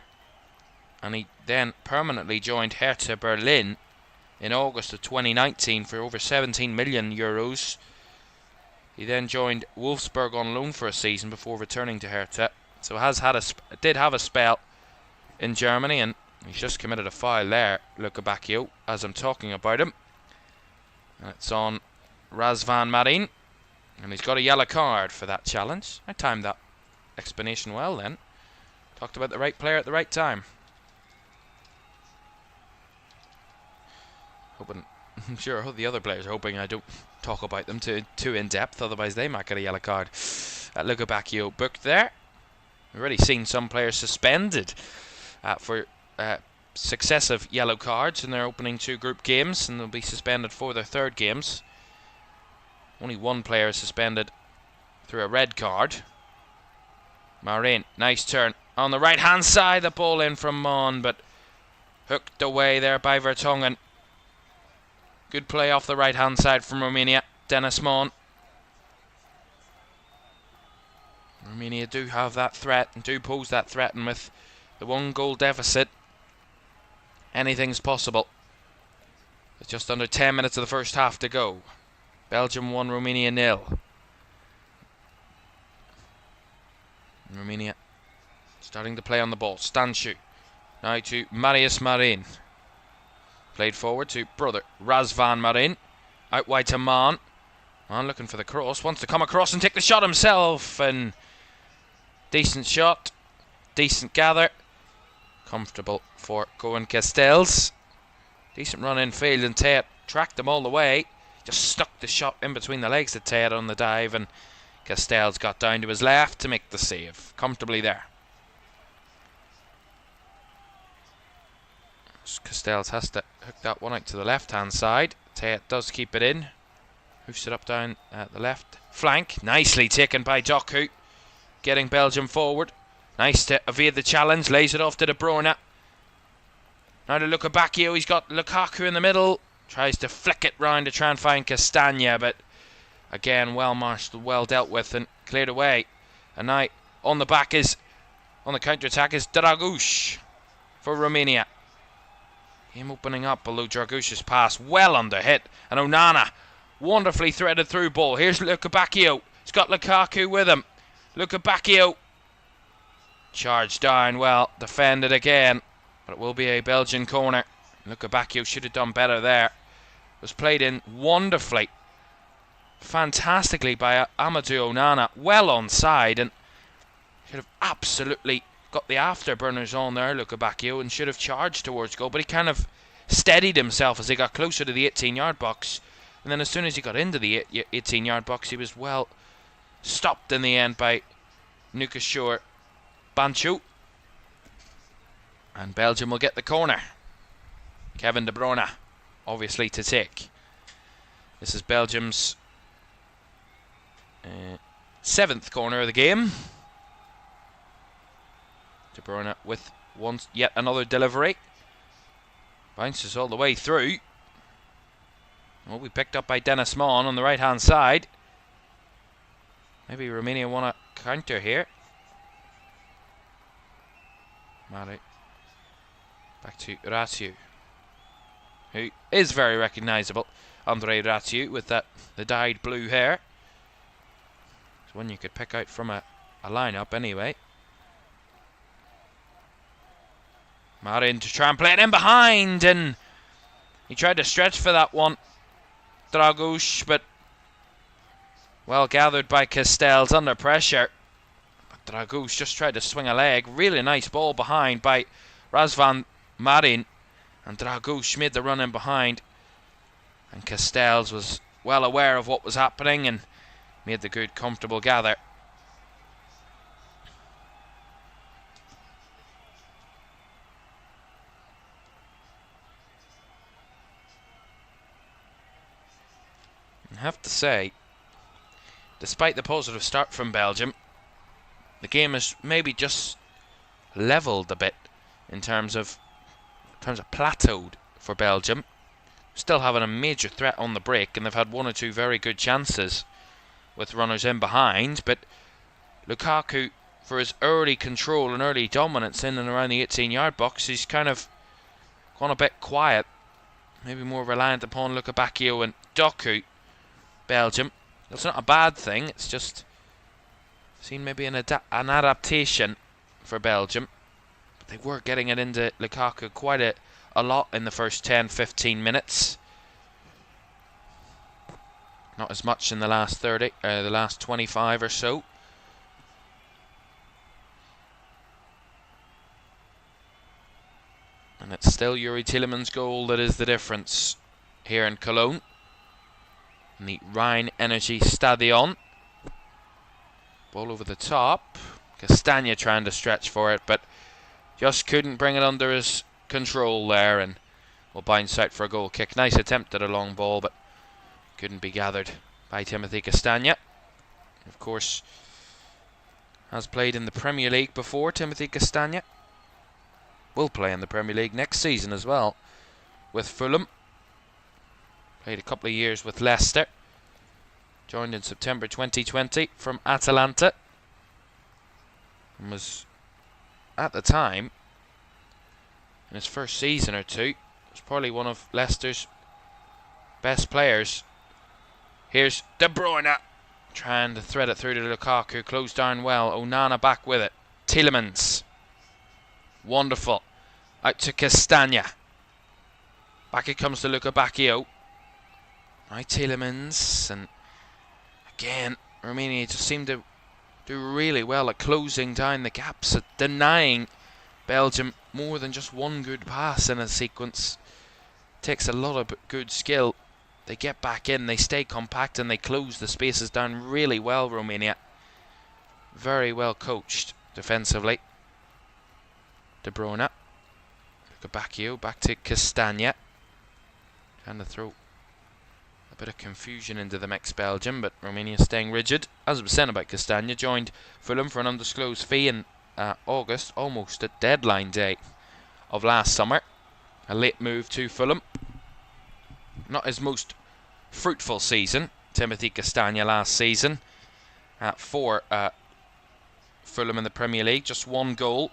and he then permanently joined Hertha Berlin in August of 2019 for over 17 million euros. He then joined Wolfsburg on loan for a season before returning to Hertha. So did have a spell in Germany, and he's just committed a foul there, Luka Bacchio, as I'm talking about him. And it's on Razvan Marin, and he's got a yellow card for that challenge. I timed that explanation well then. Talked about the right player at the right time. I'm sure the other players are hoping I don't talk about them too in depth, otherwise they might get a yellow card. Luka Bacchio booked there. We've already seen some players suspended for successive yellow cards in their opening 2 group games, and they'll be suspended for their third games. Only one player is suspended through a red card. Marin, nice turn on the right hand side, the ball in from Mon, but hooked away there by Vertonghen. Good play off the right hand side from Romania, Dennis Mon. Romania do have that threat and do pose that threat, and with the 1 goal deficit, anything's possible. With just under 10 minutes of the first half to go. Belgium 1, Romania 0. Romania starting to play on the ball. Stanciu now to Marius Marin. Played forward to brother Razvan Marin. Out wide to Man. Man looking for the cross. Wants to come across and take the shot himself. And decent shot. Decent gather. Comfortable for Koen Castells. Decent run in field, and Tate tracked him all the way. Just stuck the shot in between the legs of Tate on the dive, and Castells got down to his left to make the save. Comfortably there. Castells has to hook that one out to the left hand side. Tate does keep it in. Hoofs it up down at the left flank. Nicely taken by Doku. Getting Belgium forward. Nice to evade the challenge. Lays it off to De Bruyne. Now to Luka Bacchio. He's got Lukaku in the middle. Tries to flick it round to try and find Castagna, but again well marshalled, well dealt with and cleared away. And now on the counter-attack is Dragush for Romania. Him opening up below Dragush's pass. Well under hit. And Onana wonderfully threaded through ball. Here's Luka Bacchio. He's got Lukaku with him. Luka Bacchio. Charged down. Well, defended again. But it will be a Belgian corner. Luka Bacchio should have done better there. Was played in wonderfully. Fantastically by Amadou Onana. Well onside. And should have absolutely got the afterburners on there, Luka Bacchio, and should have charged towards goal, but he kind of steadied himself as he got closer to the 18-yard box, and then as soon as he got into the 18-yard box, he was well stopped in the end by Nukashur Banchu, and Belgium will get the corner. Kevin De Bruyne obviously to take. This is Belgium's 7th corner of the game. De Bruyne with yet another delivery. Bounces all the way through. Will be picked up by Dennis Mon on the right hand side. Maybe Romania want to counter here. Mari. Back to Ratiu, who is very recognisable. Andre Ratiu with the dyed blue hair. It's one you could pick out from a lineup anyway. Marin to try and play it in behind, and he tried to stretch for that one, Dragush, but well gathered by Castells under pressure. But Dragush just tried to swing a leg. Really nice ball behind by Razvan Marin, and Dragush made the run in behind, and Castells was well aware of what was happening and made the good comfortable gather. I have to say, despite the positive start from Belgium, the game has maybe just levelled a bit in terms of plateaued for Belgium. Still having a major threat on the break, and they've had 1 or 2 very good chances with runners in behind, but Lukaku for his early control and early dominance in and around the 18-yard box. He's kind of gone a bit quiet. Maybe more reliant upon Lukebakio and Doku, Belgium. That's not a bad thing. It's just seen maybe an adaptation for Belgium. But they were getting it into Lukaku quite a lot in the first 10-15 minutes. Not as much in the last 25 or so. And it's still Yuri Tielemans' goal that is the difference here in Cologne, in the RheinEnergieStadion. Ball over the top. Castagna trying to stretch for it, but just couldn't bring it under his control there, and will bounce out for a goal kick. Nice attempt at a long ball, but couldn't be gathered by Timothy Castagna. Of course, has played in the Premier League before, Timothy Castagna. Will play in the Premier League next season as well with Fulham. Played a couple of years with Leicester. Joined in September 2020 from Atalanta. And was, at the time, in his first season or two, was probably one of Leicester's best players. Here's De Bruyne trying to thread it through to Lukaku. Closed down well. Onana back with it. Tielemans. Wonderful. Out to Castagna. Back it comes to Lukebakio. Now Tielemans. And again, Romania just seemed to do really well at closing down the gaps, at denying Belgium more than just one good pass in a sequence. Takes a lot of good skill. They get back in, they stay compact, and they close the spaces down really well, Romania. Very well coached defensively. De Bruyne. Lukebakio back to Castagna. Trying to throw a bit of confusion into the mix, Belgium, but Romania staying rigid. As was said about Castagna, joined Fulham for an undisclosed fee in August, almost at deadline day of last summer. A late move to Fulham. Not his most fruitful season, Timothy Castagna last season. For Fulham in the Premier League, just one goal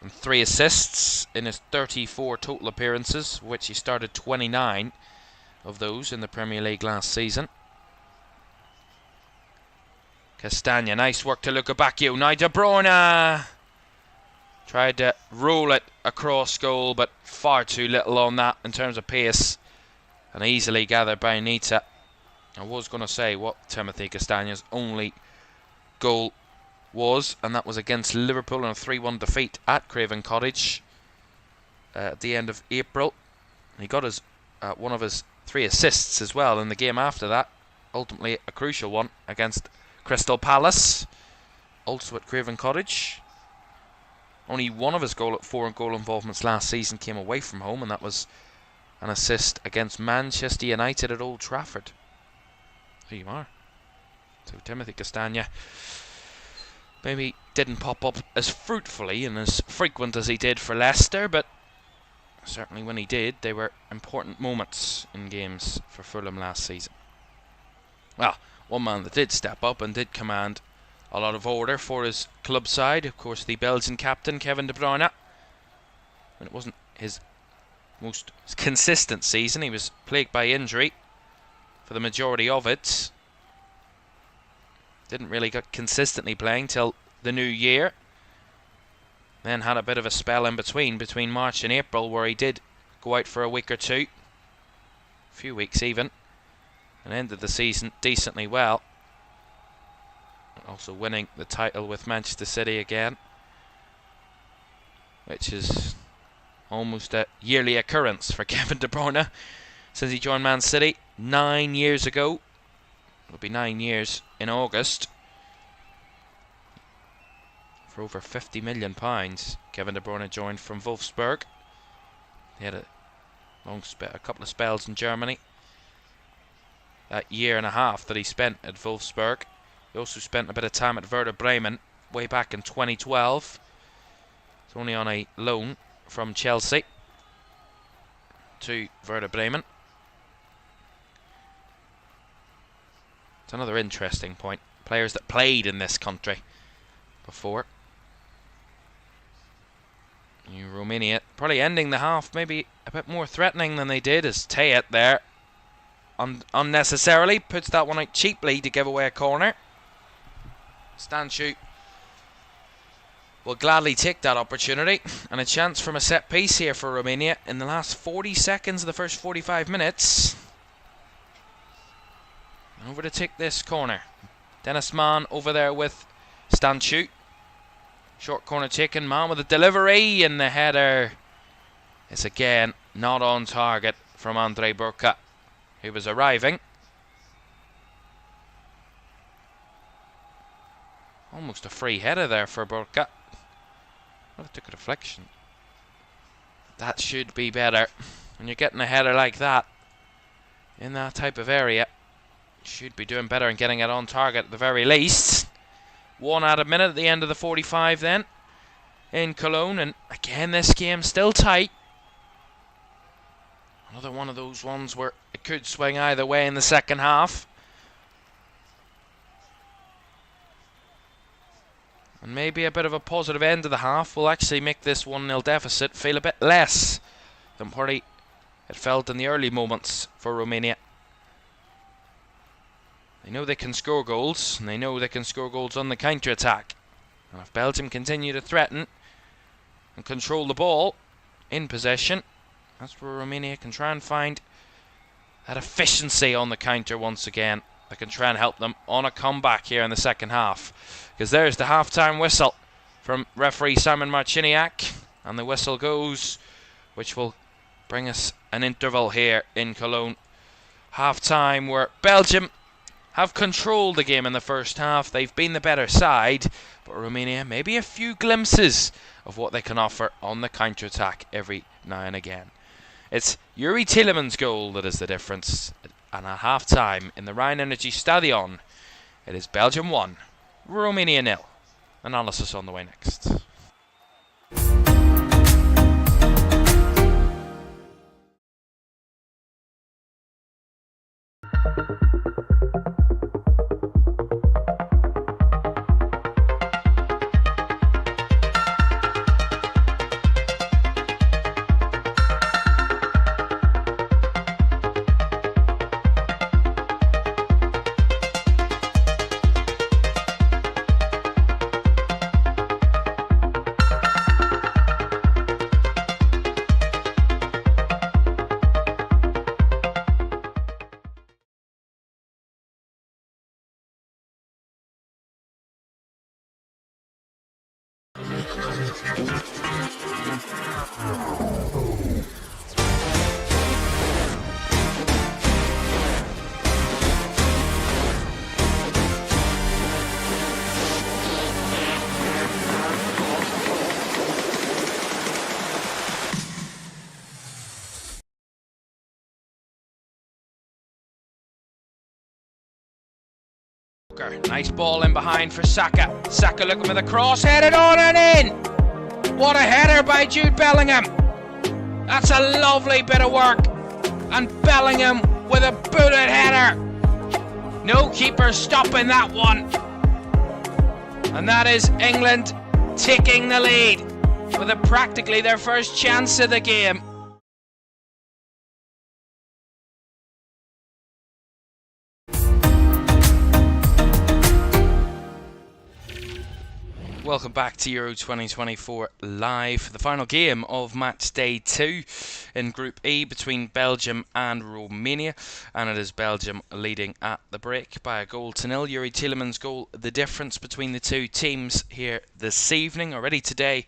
and 3 assists in his 34 total appearances, which he started 29 of those in the Premier League last season. Castagna, nice work to Lukebakio. Now De Bruyne tried to roll it across goal, but far too little on that in terms of pace, and easily gathered by Anita. I was going to say what Timothy Castagna's only goal was, and that was against Liverpool in a 3-1 defeat at Craven Cottage at the end of April. He got his one of his 3 assists as well in the game after that, ultimately a crucial one against Crystal Palace, also at Craven Cottage. Only one of his 4 goal involvements last season came away from home, and that was an assist against Manchester United at Old Trafford. There you are. So Timothy Castagna maybe didn't pop up as fruitfully and as frequent as he did for Leicester, but certainly when he did, they were important moments in games for Fulham last season. Well, one man that did step up and did command a lot of order for his club side, of course, the Belgian captain, Kevin De Bruyne. And it wasn't his most consistent season. He was plagued by injury for the majority of it. Didn't really get consistently playing till the new year. Then had a bit of a spell in between March and April, where he did go out for a week or two. A few weeks even. And ended the season decently well. Also winning the title with Manchester City again, which is almost a yearly occurrence for Kevin De Bruyne since he joined Man City 9 years ago. It'll be 9 years in August. For over £50 million, Kevin De Bruyne joined from Wolfsburg. He had a couple of spells in Germany. That year and a half that he spent at Wolfsburg. He also spent a bit of time at Werder Bremen way back in 2012. It's only on a loan from Chelsea to Werder Bremen. It's another interesting point. Players that played in this country before. Romania probably ending the half maybe a bit more threatening than they did, as Tayet there unnecessarily puts that one out cheaply to give away a corner. Stanciu will gladly take that opportunity, and a chance from a set piece here for Romania in the last 40 seconds of the first 45 minutes. Over to take this corner. Dennis Mann over there with Stanciu. Short corner taken, Mann with a delivery, and the header is again not on target from Andrei Burka, who was arriving. Almost a free header there for Burka. Well, it took a deflection. That should be better. When you're getting a header like that in that type of area, you should be doing better and getting it on target at the very least. 1 added minute at the end of the 45 then in Cologne, and again this game still tight. Another one of those ones where it could swing either way in the second half. And maybe a bit of a positive end to the half will actually make this 1-0 deficit feel a bit less than probably it felt in the early moments for Romania. They know they can score goals, and they know they can score goals on the counter-attack. And if Belgium continue to threaten and control the ball in possession, that's where Romania can try and find that efficiency on the counter once again. That can try and help them on a comeback here in the second half. Because there's the half-time whistle from referee Simon Marciniak, and the whistle goes, which will bring us an interval here in Cologne. Half-time where Belgium have controlled the game in the first half. They've been the better side, but Romania maybe a few glimpses of what they can offer on the counter-attack every now and again. It's Yuri Tielemans' goal that is the difference, and at half-time in the RheinEnergieStadion, it is Belgium 1, Romania 0. Analysis on the way next. Nice ball in behind for Saka. Saka looking for the cross, headed on and in! What a header by Jude Bellingham! That's a lovely bit of work. And Bellingham with a booted header. No keeper stopping that one. And that is England taking the lead with practically their first chance of the game. Welcome back to Euro 2024 live for the final game of match day 2 in Group E between Belgium and Romania, and it is Belgium leading at the break by a 1-0. Yuri Tielemans' goal, the difference between the two teams here this evening. Already today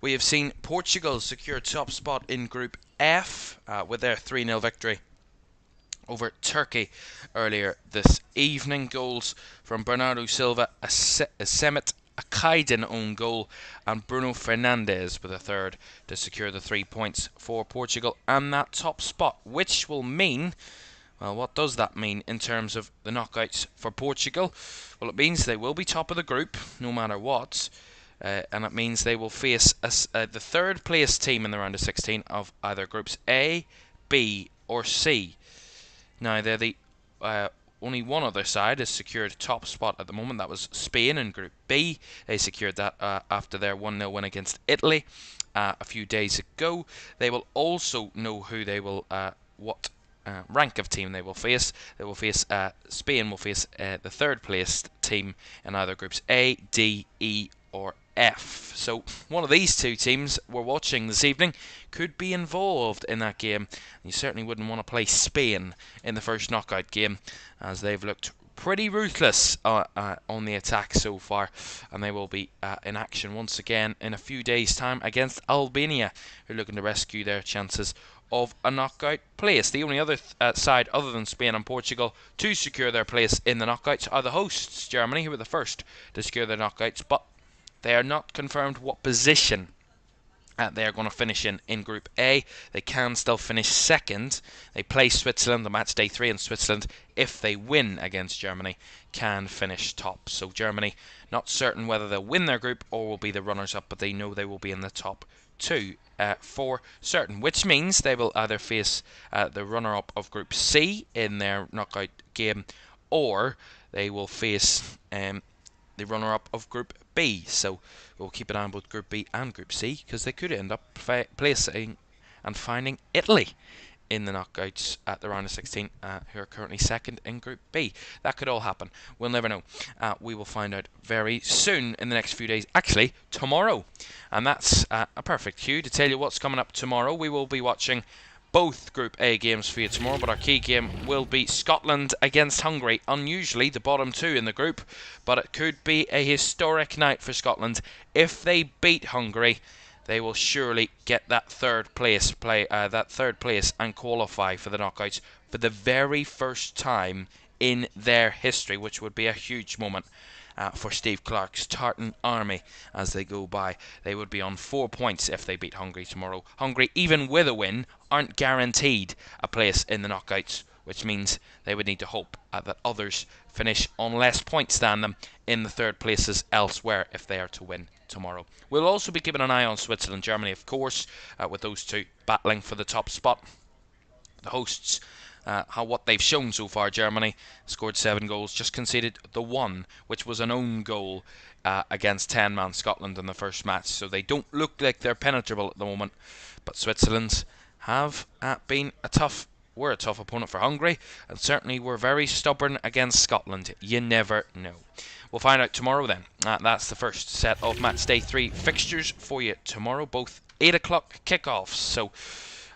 we have seen Portugal secure top spot in Group F with their 3-0 victory over Turkey earlier this evening. Goals from Bernardo Silva, a Semet Kaiden own goal, and Bruno Fernandes with a third to secure the 3 points for Portugal and that top spot, which will mean, well, what does that mean in terms of the knockouts for Portugal? Well, it means they will be top of the group no matter what, and it means they will face the third place team in the round of 16 of either groups A, B or C. Now they're the only one other side has secured top spot at the moment. That was Spain in Group B. They secured that after their 1-0 win against Italy. a few days ago. They will also know who they will, what rank of team they will face. They will face Spain will face the third placed team in either groups A, D, E, or F. So one of these two teams we're watching this evening could be involved in that game. You certainly wouldn't want to play Spain in the first knockout game, as they've looked pretty ruthless on the attack so far, and they will be in action once again in a few days' time against Albania, who are looking to rescue their chances of a knockout place. The only other side other than Spain and Portugal to secure their place in the knockouts are the hosts, Germany, who were the first to secure their knockouts, but they are not confirmed what position they are going to finish in Group A. They can still finish second. They play Switzerland on match day 3, and Switzerland, if they win against Germany, can finish top. So Germany, not certain whether they'll win their group or will be the runners-up, but they know they will be in the top 2 for certain, which means they will either face the runner-up of Group C in their knockout game, or they will face the runner-up of Group B. So we'll keep an eye on both Group B and Group C, because they could end up placing and finding Italy in the knockouts at the round of 16, who are currently second in Group B. That could all happen. We'll never know. We will find out very soon in the next few days. Actually, tomorrow. And that's a perfect cue to tell you what's coming up tomorrow. We will be watching both Group A games for you tomorrow, but our key game will be Scotland against Hungary. Unusually the bottom two in the group, but it could be a historic night for Scotland. If they beat Hungary, they will surely get that third place and qualify for the knockouts for the very first time in their history, which would be a huge moment for Steve Clarke's Tartan Army as they go by. They would be on 4 points if they beat Hungary tomorrow. Hungary, even with a win, aren't guaranteed a place in the knockouts, which means they would need to hope that others finish on less points than them in the third places elsewhere if they are to win tomorrow. We'll also be keeping an eye on Switzerland and Germany, of course, with those two battling for the top spot. The hosts, what they've shown so far: Germany scored 7 goals, just conceded the 1, which was an own goal against 10-man Scotland in the first match, so they don't look like they're penetrable at the moment. But Switzerland have been a tough opponent for Hungary, and certainly were very stubborn against Scotland. You never know. We'll find out tomorrow then. That's the first set of match day 3 fixtures for you tomorrow, both 8 o'clock kickoffs. So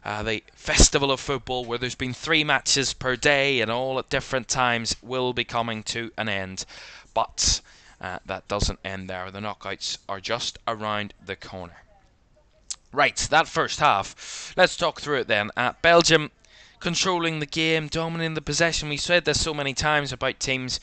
the festival of football, where there's been 3 matches per day and all at different times, will be coming to an end. But that doesn't end there. The knockouts are just around the corner. Right, that first half, let's talk through it then. Belgium controlling the game, dominating the possession. We said this so many times about teams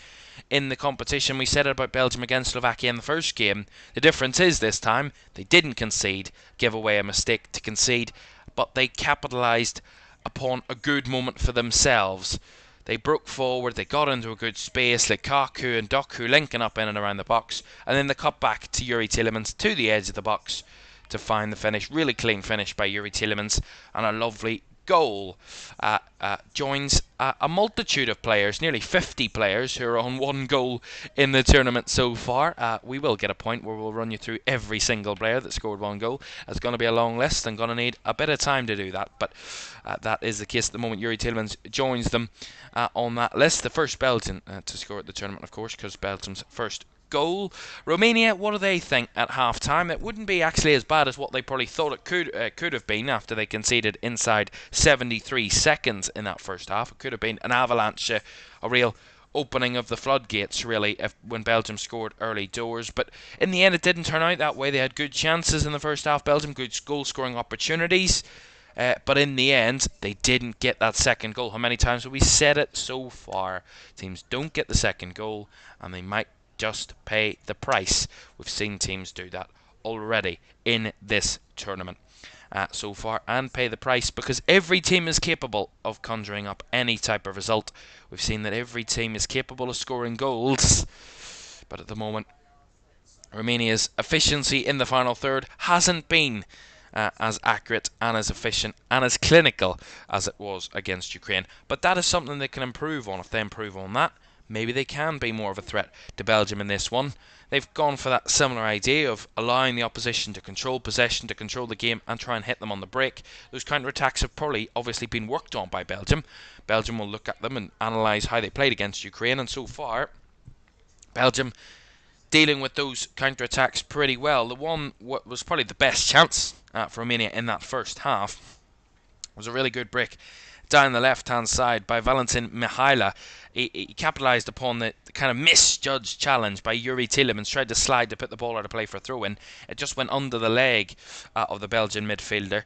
in the competition. We said it about Belgium against Slovakia in the first game. The difference is this time they didn't concede, give away a mistake to concede, but they capitalised upon a good moment for themselves. They broke forward, they got into a good space, Lukaku and Doku linking up in and around the box, and then the cut back to Yuri Tielemans to the edge of the box to find the finish. Really clean finish by Yuri Tielemans, and a lovely goal. Joins a multitude of players, nearly 50 players who are on 1 goal in the tournament so far. We will get a point where we'll run you through every single player that scored 1 goal. It's going to be a long list and going to need a bit of time to do that, but that is the case at the moment. Yuri Tielemans joins them on that list. The first Belgian to score at the tournament, of course, because Belgium's first goal. Romania, what do they think at half-time? It wouldn't be actually as bad as what they probably thought it could have been after they conceded inside 73 seconds in that first half. It could have been an avalanche, a real opening of the floodgates, really, when Belgium scored early doors. But in the end, it didn't turn out that way. They had good chances in the first half, Belgium, good goal-scoring opportunities. But in the end, they didn't get that second goal. How many times have we said it so far? Teams don't get the second goal, and they might just pay the price. We've seen teams do that already in this tournament so far, and pay the price, because every team is capable of conjuring up any type of result. We've seen that every team is capable of scoring goals, but at the moment Romania's efficiency in the final third hasn't been as accurate and as efficient and as clinical as it was against Ukraine. But that is something they can improve on. If they improve on that, maybe they can be more of a threat to Belgium in this one. They've gone for that similar idea of allowing the opposition to control possession, to control the game and try and hit them on the break. Those counter-attacks have probably obviously been worked on by Belgium. Belgium will look at them and analyse how they played against Ukraine, and so far Belgium dealing with those counter-attacks pretty well. The one what was probably the best chance for Romania in that first half was a really good break down the left-hand side by Valentin Mihaila. He capitalised upon the kind of misjudged challenge by Yuri Tielemans, tried to slide to put the ball out of play for a throw-in. It just went under the leg of the Belgian midfielder.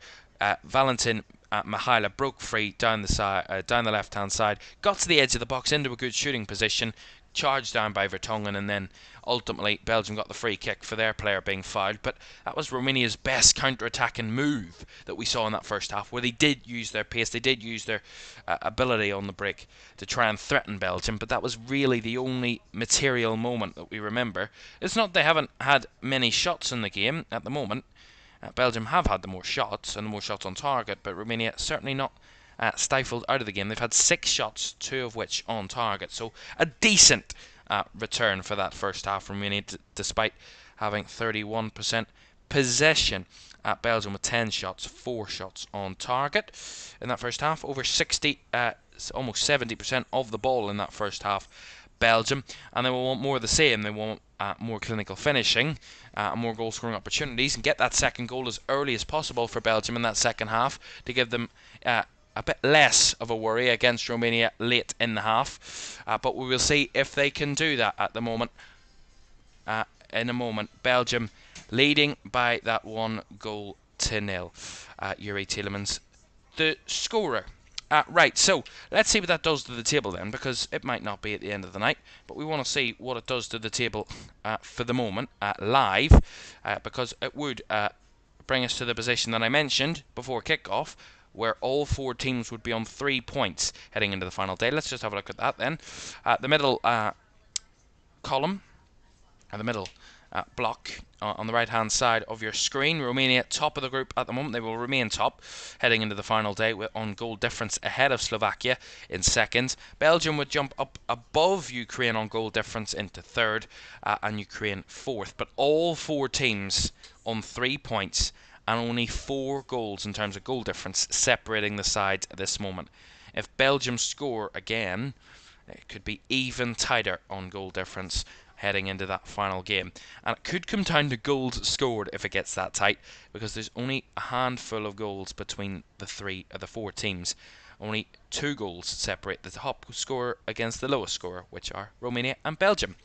Valentin Mihaila broke free down the left-hand side, got to the edge of the box into a good shooting position, charged down by Vertonghen, and then ultimately Belgium got the free kick for their player being fouled. But that was Romania's best counter-attacking move that we saw in that first half, where they did use their pace, they did use their ability on the break to try and threaten Belgium, but that was really the only material moment that we remember. It's not they haven't had many shots in the game at the moment. Belgium have had the more shots and the more shots on target, but Romania certainly not stifled out of the game. They've had 6 shots, 2 of which on target, so a decent return for that first half from Romania, despite having 31% possession. Belgium with 10 shots, 4 shots on target in that first half. Over 60, almost 70% of the ball in that first half, Belgium, and they will want more of the same. They want more clinical finishing, more goal scoring opportunities, and get that second goal as early as possible for Belgium in that second half to give them a bit less of a worry against Romania late in the half. But we will see if they can do that at the moment. In a moment, Belgium leading by that 1-0. Yuri Tielemans, the scorer. Right, so let's see what that does to the table then, because it might not be at the end of the night, but we want to see what it does to the table for the moment, live, because it would bring us to the position that I mentioned before kick-off, where all 4 teams would be on 3 points heading into the final day. Let's just have a look at that then. The middle column, the middle block on the right-hand side of your screen. Romania, top of the group at the moment. They will remain top heading into the final day on goal difference ahead of Slovakia in second. Belgium would jump up above Ukraine on goal difference into third, and Ukraine fourth. But all 4 teams on 3 points and only 4 goals in terms of goal difference separating the sides at this moment. If Belgium score again, it could be even tighter on goal difference heading into that final game, and it could come down to goals scored if it gets that tight, because there's only a handful of goals between the 4 teams. Only 2 goals separate the top scorer against the lowest scorer, which are Romania and Belgium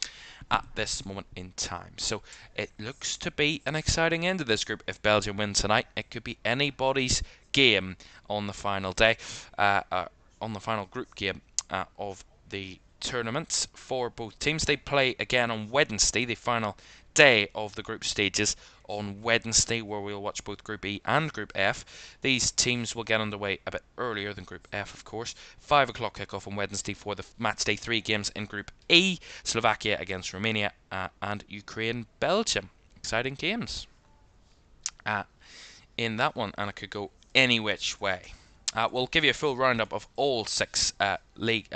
at this moment in time. So it looks to be an exciting end of this group. If Belgium win tonight, it could be anybody's game on the final day, on the final group game of the tournament for both teams. They play again on Wednesday, the final day of the group stages on Wednesday, where we'll watch both Group E and Group F. These teams will get underway a bit earlier than Group F, of course. 5 o'clock kickoff on Wednesday for the match day 3 games in Group E. Slovakia against Romania and Ukraine-Belgium. Exciting games in that one, and it could go any which way. We'll give you a full roundup of all 6 league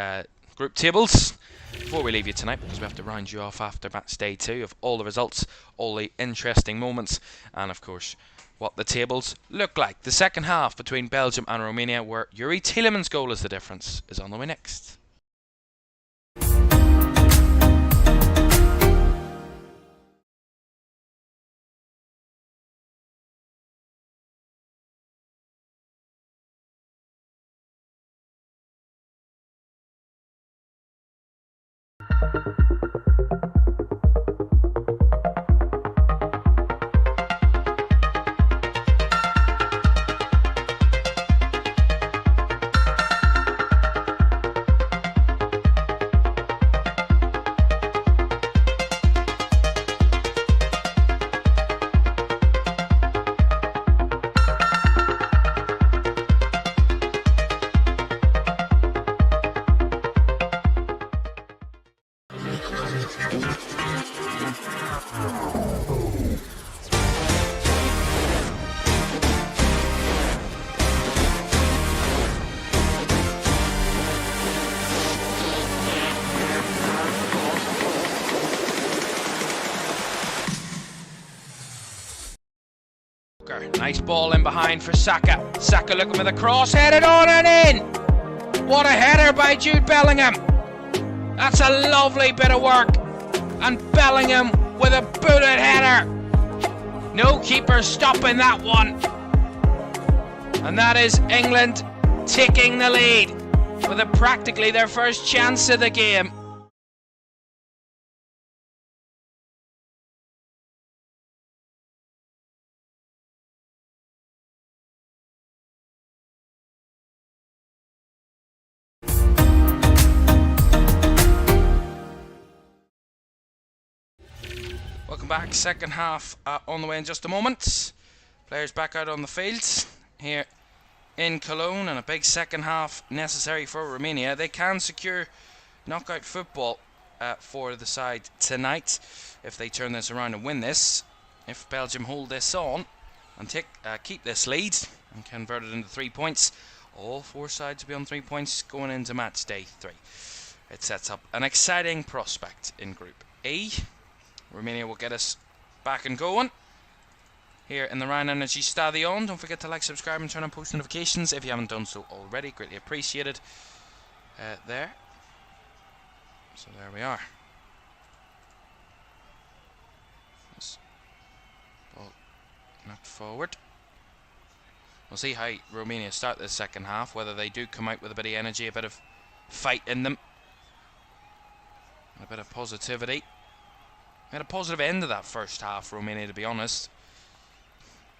group tables before we leave you tonight, because we have to round you off after match day 2 of all the results, all the interesting moments, and of course what the tables look like. The second half between Belgium and Romania, where Yuri Tielemans' goal is the difference, is on the way next. Nice ball in behind for Saka. Saka looking for the cross, headed on and in. What a header by Jude Bellingham. That's a lovely bit of work. And Bellingham with a booted header. No keeper stopping that one. And that is England taking the lead with practically their first chance of the game. Welcome back, second half on the way in just a moment. Players back out on the field here in Cologne, and a big second half necessary for Romania. They can secure knockout football for the side tonight if they turn this around and win this. If Belgium hold this on and keep this lead and convert it into 3 points, all four sides will be on 3 points going into match day 3. It sets up an exciting prospect in Group E. Romania will get us back and going here in the RheinEnergieStadion. Don't forget to like, subscribe and turn on post notifications if you haven't done so already. Greatly appreciated there. So there we are. This ball knocked forward. We'll see how Romania start this second half, whether they do come out with a bit of energy, a bit of fight in them, a bit of positivity. We had a positive end to that first half, Romania, to be honest.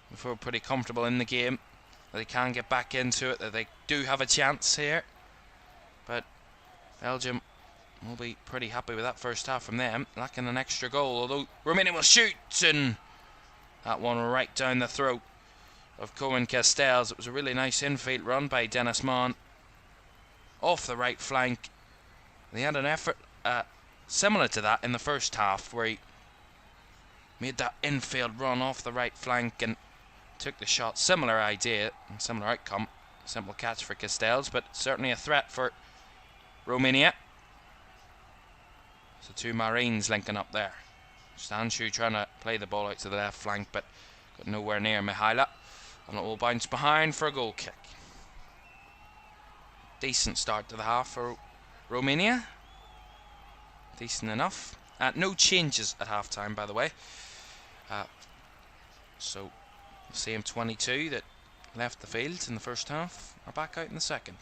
We feel pretty comfortable in the game, that they can get back into it, that they do have a chance here. But Belgium will be pretty happy with that first half from them, lacking an extra goal, although Romania will shoot, and that one right down the throat of Koen Castells. It was a really nice infield run by Dennis Mann off the right flank. They had an effort similar to that in the first half, where he made that infield run off the right flank and took the shot. Similar idea and similar outcome. Simple catch for Castells, but certainly a threat for Romania. So two Marines linking up there. Stanciu trying to play the ball out to the left flank, but got nowhere near Mihaila, and it will bounce behind for a goal kick. Decent start to the half for Romania. Decent enough. No changes at half time, by the way. So the same 22 that left the field in the first half are back out in the second.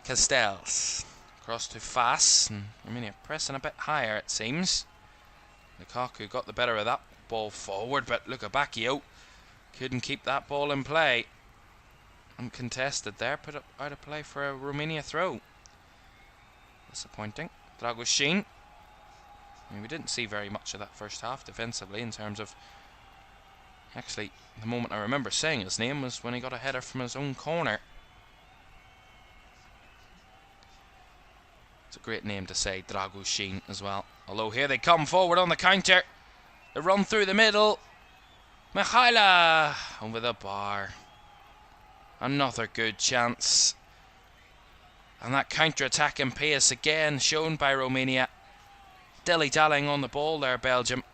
Castells across to Fass, and Romania pressing a bit higher, it seems. Lukaku got the better of that ball forward, but Lukabakio couldn't keep that ball in play. Uncontested there, put up out of play for a Romania throw. Disappointing. Dragoshin. I mean, we didn't see very much of that first half defensively, in terms of, actually the moment I remember saying his name was when he got a header from his own corner. It's a great name to say, Dragoshin, as well. Although here they come forward on the counter. They run through the middle. Mihaila over the bar. Another good chance. And that counter-attacking pace again shown by Romania. Dilly-dallying on the ball there, Belgium.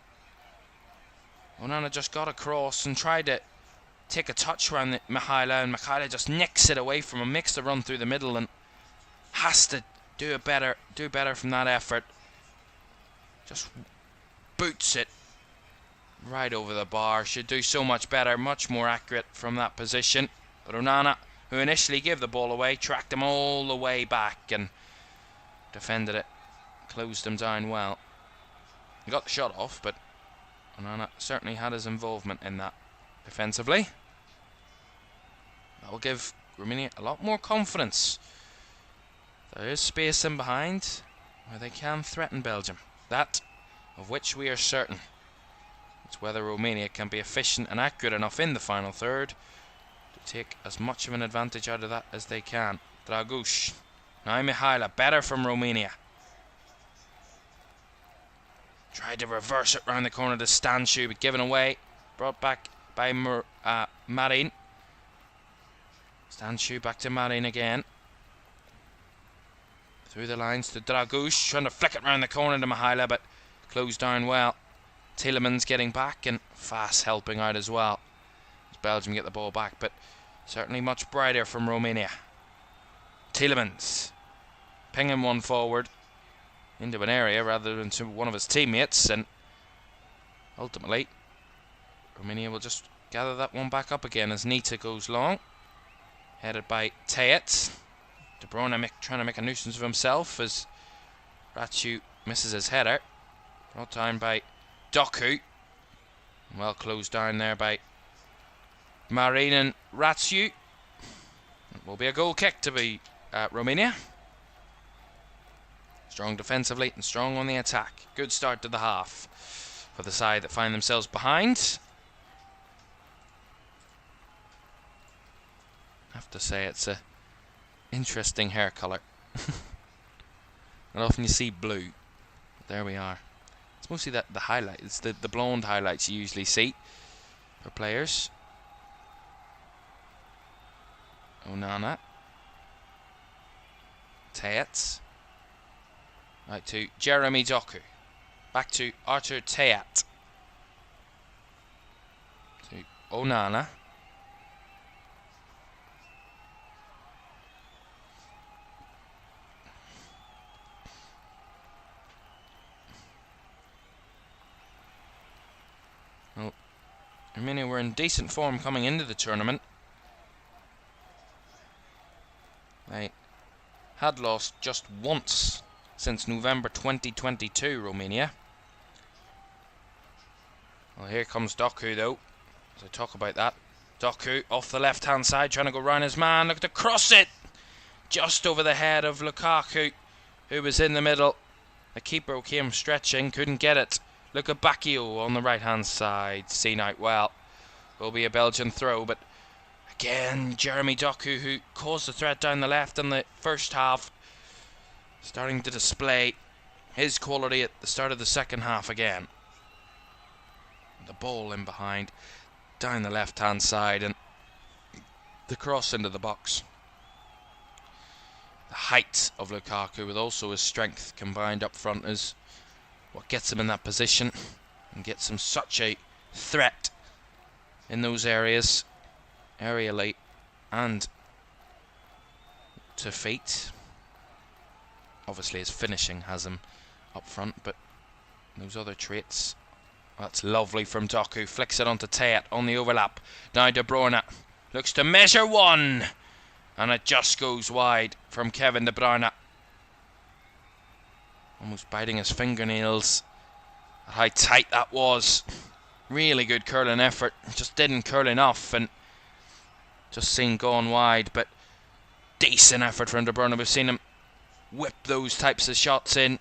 Onana just got across and tried to take a touch around Mihaila, and Mihaila just nicks it away from him, makes the run through the middle, and has to do better from that effort. Just boots it right over the bar. Should do so much better, much more accurate from that position. But Onana, who initially gave the ball away, tracked him all the way back and defended it, closed him down well. He got the shot off, but Onana certainly had his involvement in that defensively. That will give Romania a lot more confidence. There is space in behind where they can threaten Belgium. That of which we are certain. It's whether Romania can be efficient and accurate enough in the final third take as much of an advantage out of that as they can. Dragush. Now Mihaila, better from Romania. Tried to reverse it round the corner to Stanciu, but given away. Brought back by Marin. Stanciu back to Marin again. Through the lines to Dragush, trying to flick it round the corner to Mihaila, but closed down well. Tielemans getting back and fast helping out as well as Belgium get the ball back, but certainly much brighter from Romania. Tielemans pinging one forward into an area rather than to one of his teammates, and ultimately Romania will just gather that one back up again as Nita goes long, headed by Teat. De Bruyne trying to make a nuisance of himself as Ratsu misses his header. Brought down by Doku. Well closed down there by Marin and Ratsu. It will be a goal kick to be Romania. Strong defensively and strong on the attack. Good start to the half for the side that find themselves behind. I have to say it's a interesting hair colour. Not often you see blue, but there we are. It's mostly the highlight. It's the blonde highlights you usually see for players. Onana. Teat. Right to Jeremy Doku. Back to Artur Teat. To Onana. Well, Romania were in decent form coming into the tournament. They had lost just once since November 2022, Romania. Well, here comes Doku though, as I talk about that. Doku off the left hand side, trying to go round his man, look to cross it! Just over the head of Lukaku, who was in the middle. The keeper came stretching, couldn't get it. Look at Bacchio on the right hand side, seen out well. Will be a Belgian throw, but again, Jeremy Doku, who caused the threat down the left in the first half, starting to display his quality at the start of the second half again. The ball in behind, down the left hand side, and the cross into the box. The height of Lukaku with also his strength combined up front is what gets him in that position and gets him such a threat in those areas, aerially and to feet. Obviously his finishing has him up front, but those other traits. That's lovely from Doku. Flicks it onto Teat on the overlap. Now De Bruyne looks to measure one, and it just goes wide from Kevin De Bruyne. Almost biting his fingernails at how tight that was. Really good curling effort. Just didn't curl enough and just seen gone wide, but decent effort from De Bruyne. We've seen him whip those types of shots in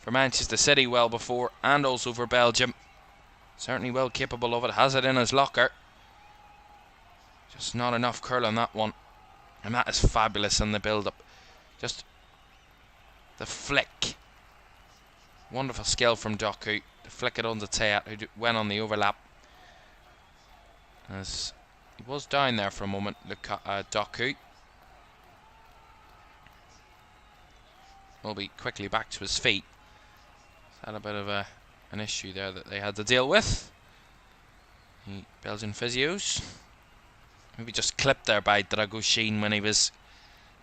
for Manchester City well before, and also for Belgium. Certainly well capable of it. Has it in his locker. Just not enough curl on that one. And that is fabulous in the build-up. Just the flick. Wonderful skill from Doku to flick it onto Teat, who went on the overlap. As he was down there for a moment, Doku. Will be quickly back to his feet. Had a bit of an issue there that they had to deal with. The Belgian physios. Maybe just clipped there by Dragoshin when he was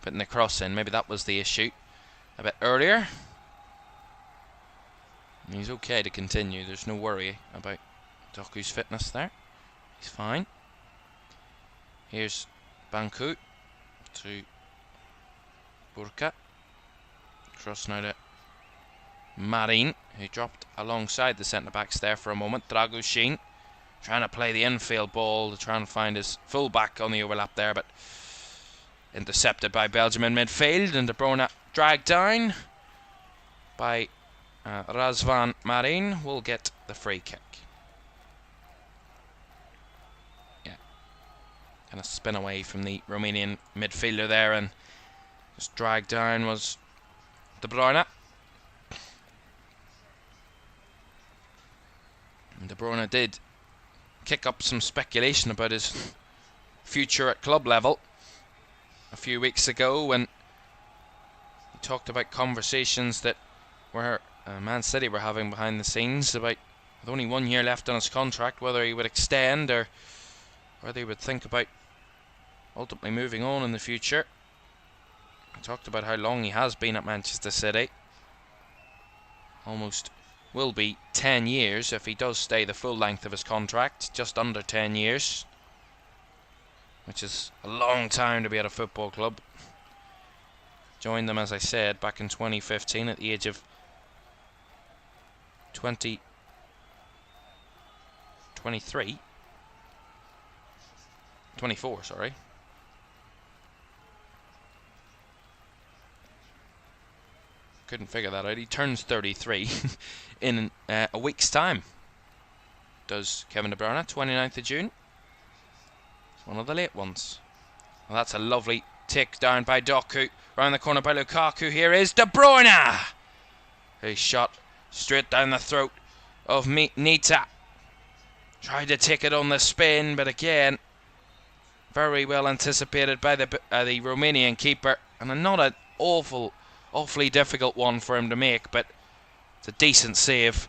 putting the cross in. Maybe that was the issue a bit earlier. And he's okay to continue. There's no worry about Doku's fitness there. He's fine. Here's Banku to Burka. Cross now to Marin, who dropped alongside the centre-backs there for a moment. Dragoshin trying to play the infield ball to try and find his full-back on the overlap there, but intercepted by Belgium in midfield, and De Bruyne dragged down by Razvan Marin will get the free kick. Yeah, kind of spin away from the Romanian midfielder there, and just dragged down was De Bruyne. And De Bruyne did kick up some speculation about his future at club level a few weeks ago when he talked about conversations that were Man City were having behind the scenes about with only 1 year left on his contract, whether he would extend or whether he would think about ultimately moving on in the future. I talked about how long he has been at Manchester City. Almost will be 10 years if he does stay the full length of his contract, just under 10 years, which is a long time to be at a football club. Joined them, as I said, back in 2015 at the age of 23. Twenty-four, sorry. Couldn't figure that out. He turns 33 in a week's time. Does Kevin De Bruyne, 29th of June. It's one of the late ones. Well, that's a lovely tick down by Doku. Round the corner by Lukaku. Here is De Bruyne. He shot straight down the throat of Nita. Tried to take it on the spin, but again, very well anticipated by the Romanian keeper. And not an awfully difficult one for him to make, but it's a decent save.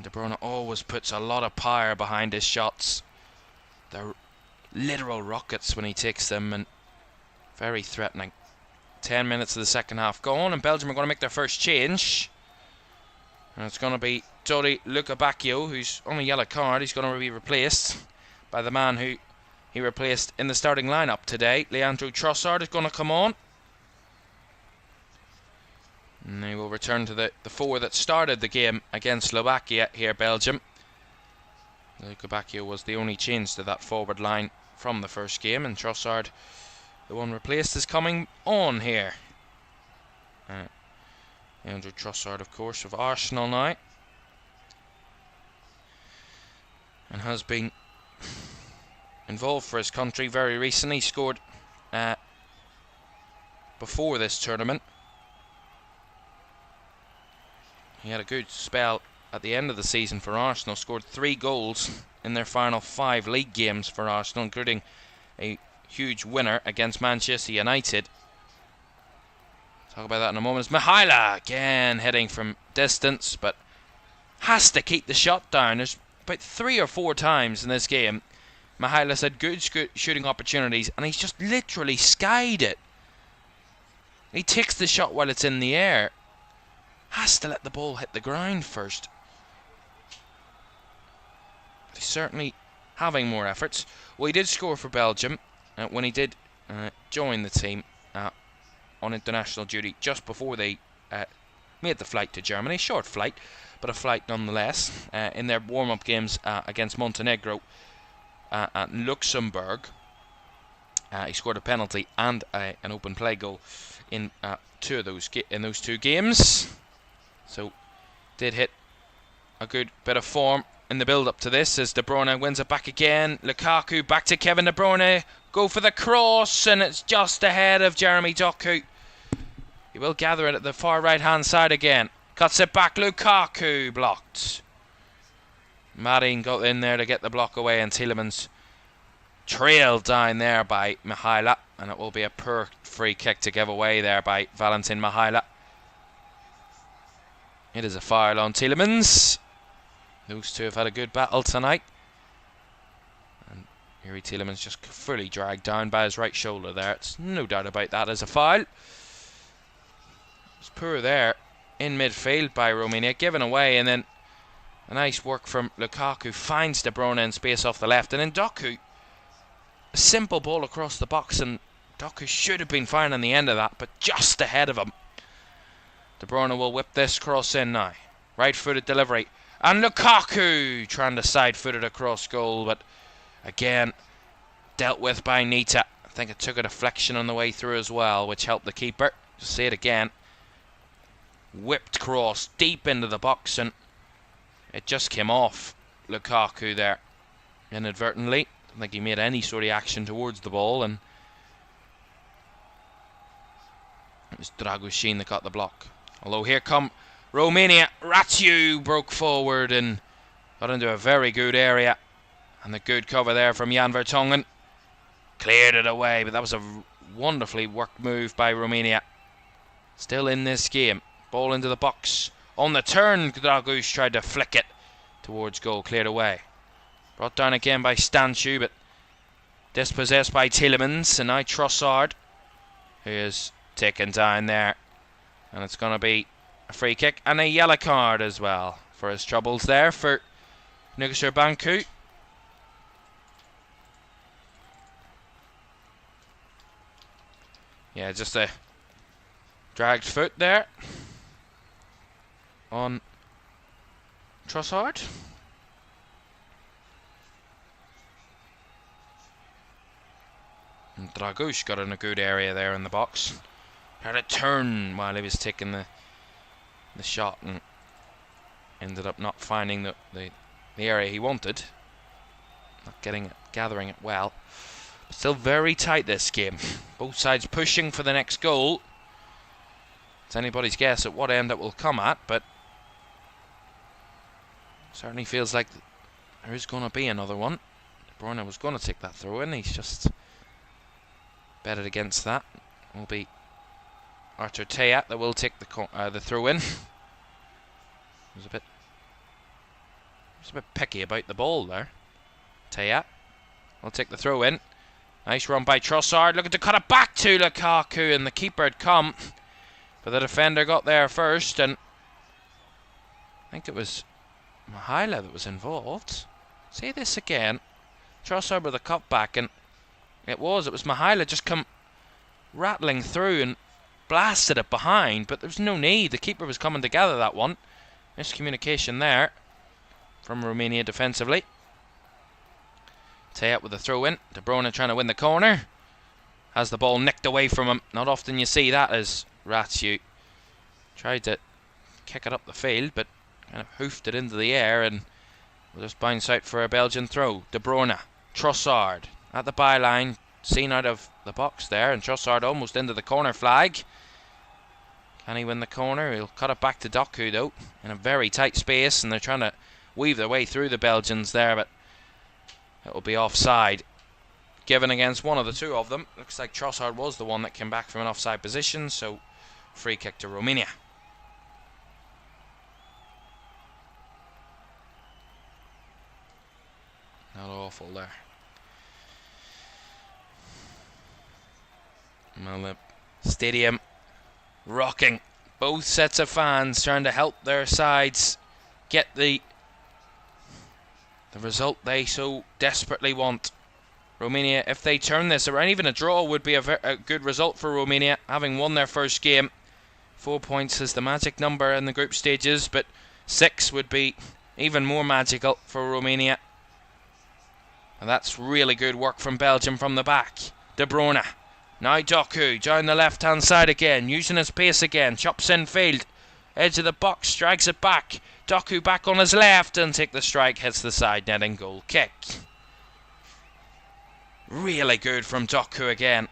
De Bruyne always puts a lot of power behind his shots. They're literal rockets when he takes them, and very threatening. 10 minutes of the second half gone, and Belgium are going to make their first change. And it's going to be Dodi Lukebakio, who's on a yellow card. He's going to be replaced by the man who he replaced in the starting lineup today. Leandro Trossard is going to come on. And they will return to the four that started the game against Slovakia here, Belgium. Lukebakio was the only change to that forward line from the first game, and Trossard, the one replaced, is coming on here. Andrew Trossard, of course, of Arsenal now, and has been involved for his country very recently. He scored before this tournament. He had a good spell at the end of the season for Arsenal, scored 3 goals in their final 5 league games for Arsenal, including a huge winner against Manchester United. Talk about that in a moment. Mihaila again heading from distance, but has to keep the shot down. There's about 3 or 4 times in this game Mihaila's had good shooting opportunities, and he's just literally skied it. He takes the shot while it's in the air. Has to let the ball hit the ground first. But he's certainly having more efforts. Well, he did score for Belgium when he did join the team on international duty just before they made the flight to Germany. Short flight, but a flight nonetheless. In their warm-up games against Montenegro and Luxembourg, he scored a penalty and an open play goal in those 2 games. So did hit a good bit of form in the build-up to this as De Bruyne wins it back again. Lukaku back to Kevin De Bruyne. Go for the cross, and it's just ahead of Jeremy Doku. He will gather it at the far right-hand side again. Cuts it back. Lukaku blocked. Marin got in there to get the block away, and Tielemans trailed down there by Mihaila, and it will be a poor free kick to give away there by Valentin Mihaila. It is a foul on Tielemans. Those two have had a good battle tonight. And Yuri Tielemans just fully dragged down by his right shoulder there. It's no doubt about that as a foul. It's poor there in midfield by Romania, given away, and then a nice work from Lukaku. Finds De Bruyne in space off the left, and then Doku. A simple ball across the box, and Doku should have been fine on the end of that, but just ahead of him. De Bruyne will whip this cross in now. Right-footed delivery. And Lukaku trying to side-foot it across goal, but again, dealt with by Nita. I think it took a deflection on the way through as well, which helped the keeper. See it again. Whipped cross deep into the box, and it just came off Lukaku there inadvertently. I don't think he made any sort of action towards the ball, and it was Dragushin that got the block. Although here come Romania. Ratiu broke forward and got into a very good area. And the good cover there from Jan Vertonghen. Cleared it away, but that was a wonderfully worked move by Romania. Still in this game. Ball into the box. On the turn, Dragush tried to flick it towards goal, cleared away. Brought down again by Stanchu, but dispossessed by Tielemans. And now Trossard, who is taken down there. And it's going to be a free kick and a yellow card as well for his troubles there for Nugasher Banku. Yeah, just a dragged foot there on Trossard. And Dragush got in a good area there in the box. Had a turn while he was taking the shot and ended up not finding the area he wanted. Not getting it, gathering it well. But still very tight this game. Both sides pushing for the next goal. It's anybody's guess at what end it will come at, but certainly feels like there is going to be another one. De Bruyne was going to take that throw in. He's just betted against that. Will be Arthur Tayat that will take the throw in. He was a bit picky about the ball there. Tayat will take the throw in. Nice run by Trossard, looking to cut it back to Lukaku, and the keeper had come, but the defender got there first, and I think it was Mihaila that was involved. See this again. Trossard with a cut back, and it was Mihaila just come rattling through and blasted it behind, but there was no need. The keeper was coming to gather that one. Miscommunication there from Romania defensively. Tayat with the throw in. De Bruyne trying to win the corner. Has the ball nicked away from him. Not often you see that as Ratsiu tried to kick it up the field, but kind of hoofed it into the air and will just bounce out for a Belgian throw. De Bruyne, Trossard at the byline, seen out of the box there, and Trossard almost into the corner flag. Can he win the corner? He'll cut it back to Doku though, in a very tight space, and they're trying to weave their way through the Belgians there, but it will be offside. Given against one of the two of them. Looks like Trossard was the one that came back from an offside position, so free kick to Romania. Not awful there. Well, the stadium rocking. Both sets of fans trying to help their sides get the result they so desperately want. Romania, if they turn this around, even a draw would be a good result for Romania, having won their first game. 4 points is the magic number in the group stages, but 6 would be even more magical for Romania. And that's really good work from Belgium from the back. De Bruyne. Now Doku down the left hand side again, using his pace again, chops in field, edge of the box, drags it back. Doku back on his left and take the strike, hits the side netting, goal kick. Really good from Doku again.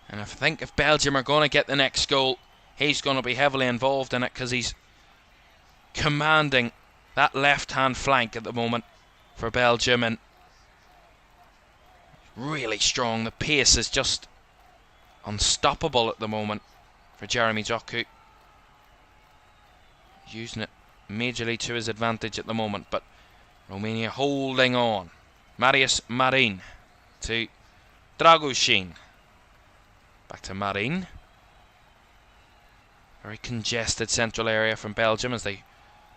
And I think if Belgium are going to get the next goal, he's going to be heavily involved in it, because he's commanding that left hand flank at the moment for Belgium, and really strong. The pace is just unstoppable at the moment for Jeremy Doku. Using it majorly to his advantage at the moment, but Romania holding on. Marius Marin to Dragushin. Back to Marin. Very congested central area from Belgium as they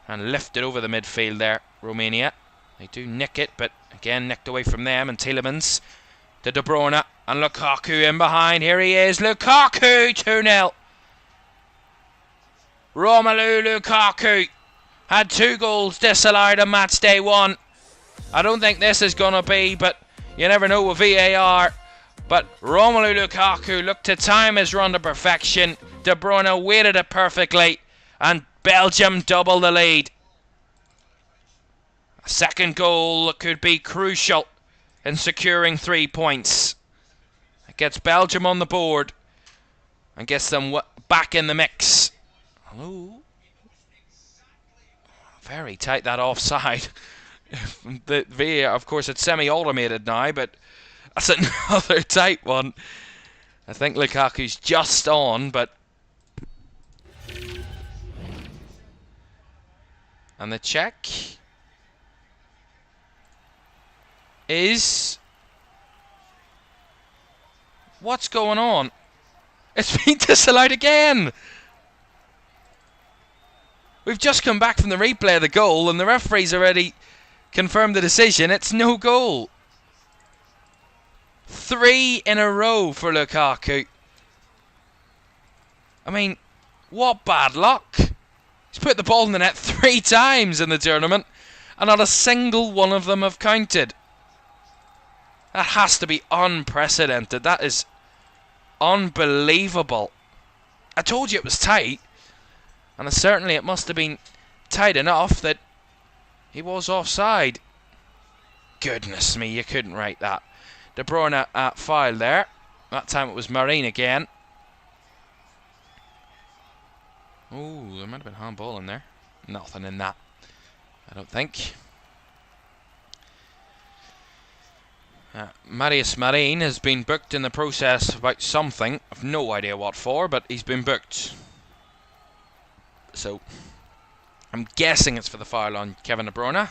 lift it over the midfield there. Romania. They do nick it, but again nicked away from them, and Tielemans to De Bruyne and Lukaku in behind. Here he is, Lukaku, 2-0. Romelu Lukaku had 2 goals disallowed on match day 1. I don't think this is going to be, but you never know with VAR. But Romelu Lukaku looked to time his run to perfection. De Bruyne weighted it perfectly, and Belgium double the lead. A second goal could be crucial in securing 3 points. It gets Belgium on the board and gets them back in the mix. Hello? Very tight, that offside. The VAR, of course, it's semi-automated now, but that's another tight one. I think Lukaku's just on, but And the check is... What's going on? It's been disallowed again! We've just come back from the replay of the goal and the referee's already confirmed the decision. It's no goal. 3 in a row for Lukaku. I mean, what bad luck. He's put the ball in the net 3 times in the tournament and not a single one of them have counted. That has to be unprecedented. That is unbelievable. I told you it was tight, and certainly it must have been tight enough that he was offside. Goodness me, you couldn't write that. De Bruyne foul there. That time it was Marine again. Oh, there might have been handball in there. Nothing in that, I don't think. Marius Marine has been booked in the process about something. I've no idea what for, but he's been booked. So, I'm guessing it's for the foul on Kevin De Bruyne. I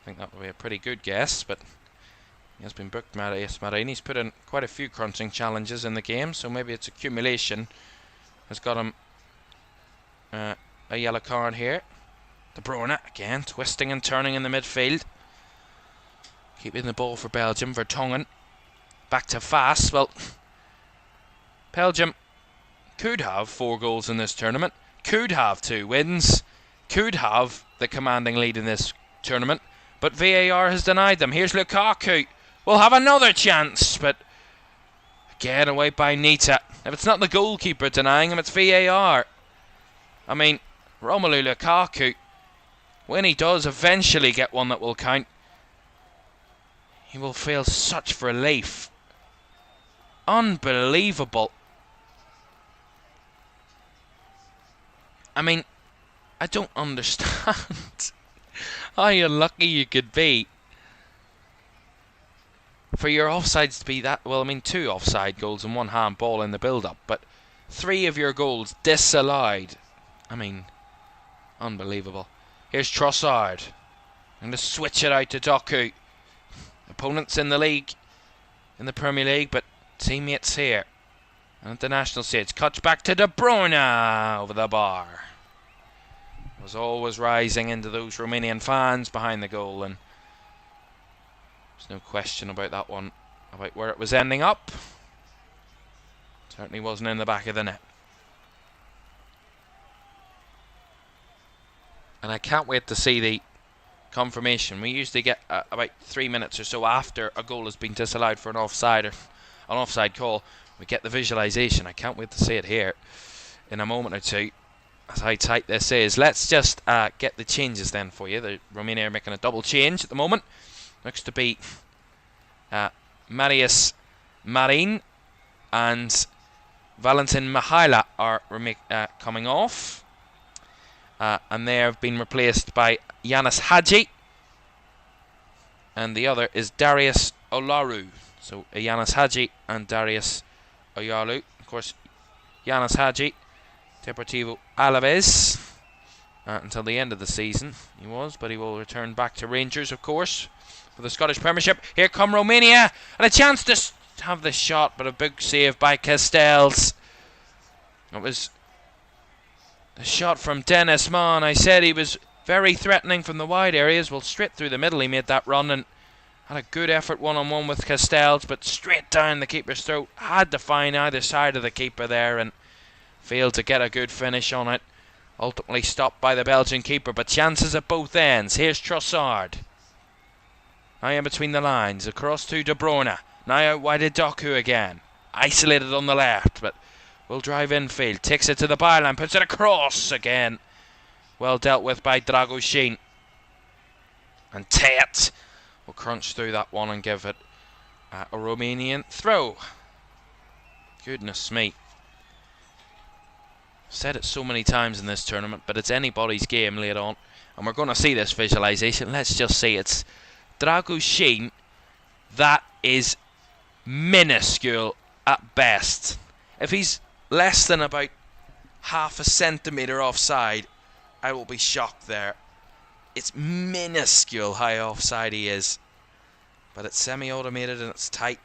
think that would be a pretty good guess, but he has been booked, Marius Marine. He's put in quite a few crunching challenges in the game, so maybe it's accumulation has got him a yellow card here. De Bruyne again, twisting and turning in the midfield. Keeping the ball for Belgium. Vertonghen back to Fast. Well, Belgium could have 4 goals in this tournament, could have 2 wins, could have the commanding lead in this tournament, but VAR has denied them. Here's Lukaku. We'll have another chance, but again away by Nita. If it's not the goalkeeper denying him, it's VAR. I mean, Romelu Lukaku, when he does eventually get one that will count, he will feel such relief. Unbelievable. I mean, I don't understand how unlucky you could be for your offsides to be that... Well, I mean, 2 offside goals and 1 handball in the build-up, but 3 of your goals disallowed. I mean, unbelievable. Here's Trossard. I'm going to switch it out to Doku. Opponents in the league, in the Premier League, but teammates here. And at the national stage, cuts back to De Bruyne over the bar. Was always rising into those Romanian fans behind the goal, and there's no question about that one, about where it was ending up. Certainly wasn't in the back of the net. And I can't wait to see the confirmation. We usually get about 3 minutes or so after a goal has been disallowed for an offside or an offside call. We get the visualization. I can't wait to see it here in a moment or two. That's how tight this is. Let's just get the changes then for you. The Romania are making a double change at the moment. Looks to be Marius Marin and Valentin Mihaila are coming off. And they have been replaced by Yanis Hadji, and the other is Darius Olaru. So Yanis Hadji and Darius Olaru. Of course, Yanis Hadji, Deportivo Alaves, until the end of the season he was, but he will return back to Rangers, of course, for the Scottish Premiership. Here come Romania, and a chance to have the shot, but a big save by Castells. It was a shot from Dennis Mann. I said he was very threatening from the wide areas. Well, straight through the middle he made that run and had a good effort one-on-one with Castells, but straight down the keeper's throat. Had to find either side of the keeper there and failed to get a good finish on it. Ultimately stopped by the Belgian keeper, but chances at both ends. Here's Trossard. Now in between the lines, across to De Bruyne. Now out wide to Doku again. Isolated on the left, but will drive infield. Takes it to the byline, puts it across again. Well dealt with by Dragoshin. And Tet will crunch through that one and give it a Romanian throw. Goodness me. I've said it so many times in this tournament, but it's anybody's game later on. And we're going to see this visualization. Let's just see it's Dragoshin. That is minuscule at best. If he's less than about half a centimetre offside, I will be shocked there. It's minuscule how offside he is. But it's semi-automated and it's tight.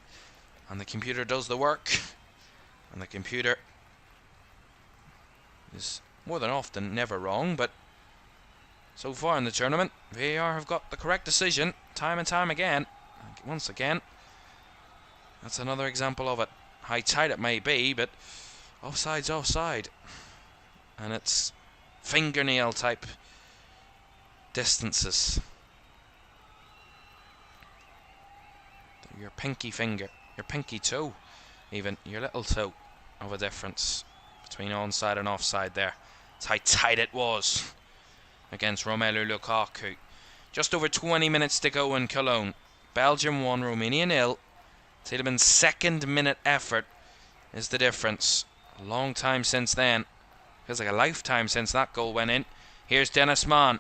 And the computer does the work. And the computer is more than often never wrong, but so far in the tournament, VAR have got the correct decision time and time again. Once again, that's another example of it. How tight it may be, but offside's offside. And it's fingernail type distances. Your pinky finger, your pinky toe, even your little toe of a difference between onside and offside there. That's how tight it was against Romelu Lukaku. Just over 20 minutes to go in Cologne. Belgium 1, Romania 0. Tielemans' second minute effort is the difference. A long time since then. Feels like a lifetime since that goal went in. Here's Dennis Mann.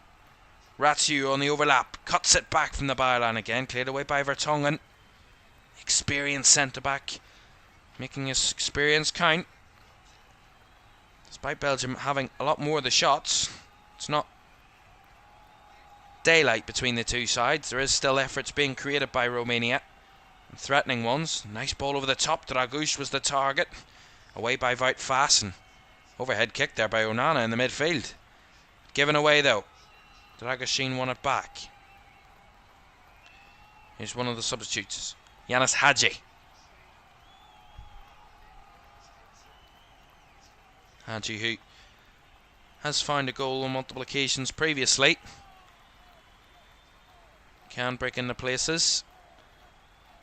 Ratiu on the overlap. Cuts it back from the byline again. Cleared away by Vertonghen. Experienced centre-back. Making his experience count. Despite Belgium having a lot more of the shots, it's not daylight between the two sides. There is still efforts being created by Romania. And threatening ones. Nice ball over the top. Dragush was the target. Away by Wout Fassen. Overhead kick there by Onana in the midfield. Given away though. Dragoshin won it back. Here's one of the substitutes. Yanis Hadji. Hadji, who has found a goal on multiple occasions previously. Can break into places.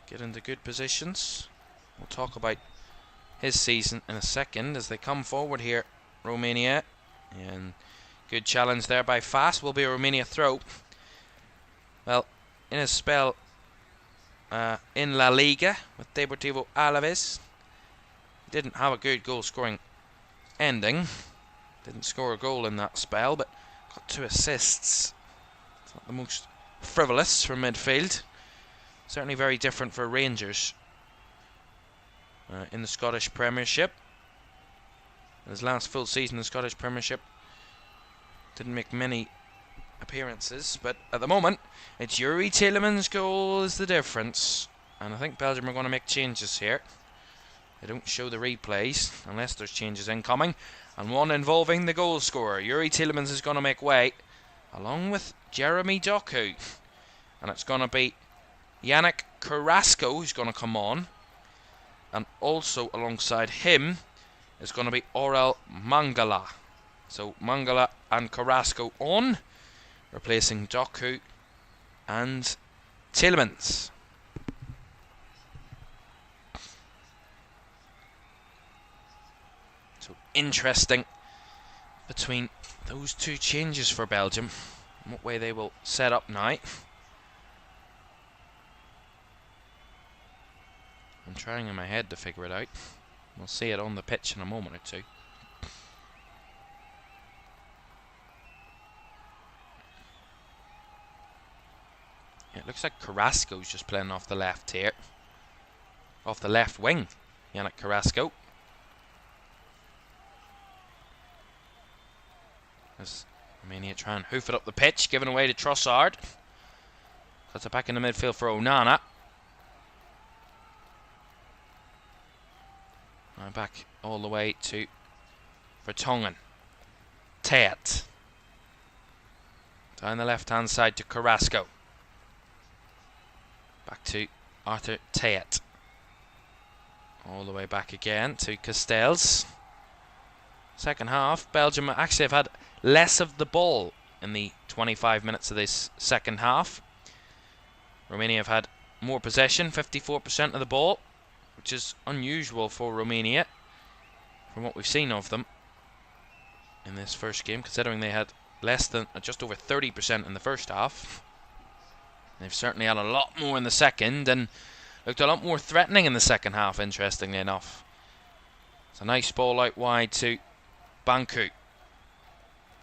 Get into good positions. We'll talk about his season in a second as they come forward here. Romania. And good challenge there by Fast. Will be a Romania throw. Well, in his spell in La Liga with Deportivo Alaves, he didn't have a good goal scoring ending. Didn't score a goal in that spell, but got 2 assists. It's not the most frivolous from midfield. Certainly very different for Rangers in the Scottish Premiership. His last full season in the Scottish Premiership, didn't make many appearances, but at the moment it's Youri Tielemans' goal is the difference, and I think Belgium are going to make changes here. They don't show the replays unless there's changes incoming, and one involving the goal scorer. Youri Tielemans is going to make way along with Jeremy Doku, and it's going to be Yannick Carrasco who's going to come on, and also alongside him is going to be Aurel Mangala. So Mangala and Carrasco on, replacing Doku and Tielemans. So interesting between those two changes for Belgium, and what way they will set up now. I'm trying in my head to figure it out. We'll see it on the pitch in a moment or two. Yeah, it looks like Carrasco's just playing off the left here. Off the left wing, Yannick Carrasco. As Romania try and hoof it up the pitch, given away to Trossard. Cuts it back in the midfield for Onana. Now back all the way to Vertonghen. Teat. Down the left-hand side to Carrasco. Back to Arthur Teat. All the way back again to Castells. Second half, Belgium actually have had less of the ball in the 25 minutes of this second half. Romania have had more possession, 54% of the ball, which is unusual for Romania from what we've seen of them in this first game, considering they had less than just over 30% in the first half. They've certainly had a lot more in the second and looked a lot more threatening in the second half, interestingly enough. It's a nice ball out wide to Banku.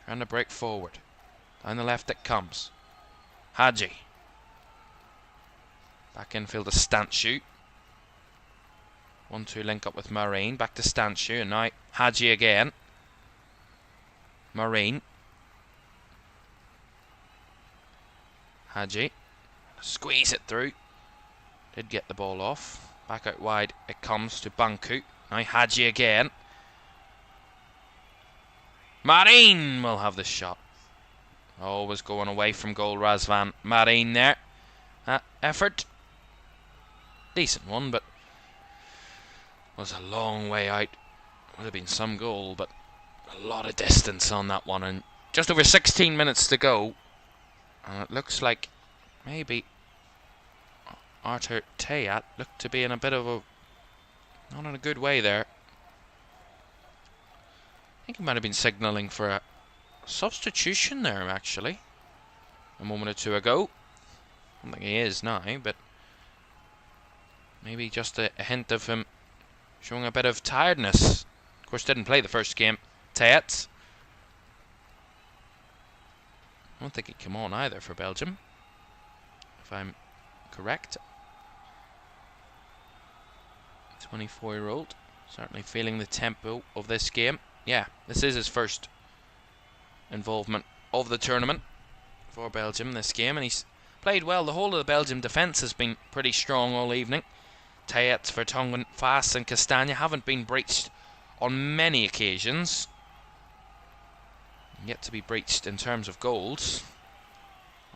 Trying to break forward. Down the left it comes. Hadji. Back infield to Stanciu. 1-2 link up with Marine. Back to Stanciu and now Hadji again. Marine. Hadji. Squeeze it through. Did get the ball off. Back out wide it comes to Banku. Now Hadji again. Marin will have the shot. Always going away from goal, Razvan Marin there. Effort. Decent one, but was a long way out. Would have been some goal, but a lot of distance on that one. And just over 16 minutes to go. And it looks like maybe Artur Tayat looked to be in a bit of a... not in a good way there. I think he might have been signalling for a substitution there, actually. A moment or two ago. I don't think he is now, but maybe just a hint of him showing a bit of tiredness. Of course, didn't play the first game. Tayat. I don't think he came on either for Belgium, if I'm correct. 24-year-old, certainly feeling the tempo of this game. Yeah, this is his first involvement of the tournament for Belgium this game, and he's played well. The whole of the Belgium defence has been pretty strong all evening. Tayat, Vertonghen, Faas and Castagna haven't been breached on many occasions. Yet to be breached in terms of goals.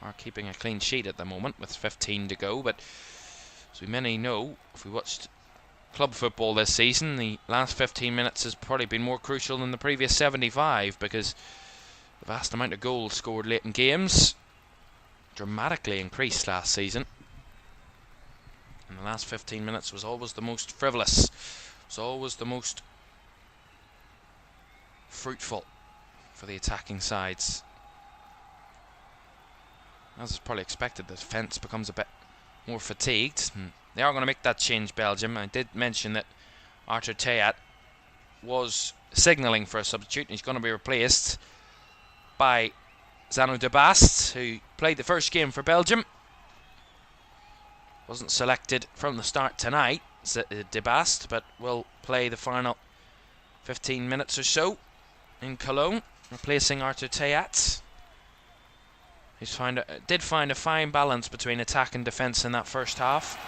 Are keeping a clean sheet at the moment with 15 to go, but as we many know, if we watched club football this season, the last 15 minutes has probably been more crucial than the previous 75, because the vast amount of goals scored late in games dramatically increased last season, and the last 15 minutes was always the most frivolous, was always the most fruitful for the attacking sides. As is probably expected, the defence becomes a bit more fatigued. They are going to make that change, Belgium. I did mention that Artur Tayat was signalling for a substitute. He's going to be replaced by Zanu de Bast, who played the first game for Belgium. Wasn't selected from the start tonight, de Bast, but will play the final 15 minutes or so in Cologne, replacing Artur Tayat. He's did find a fine balance between attack and defence in that first half.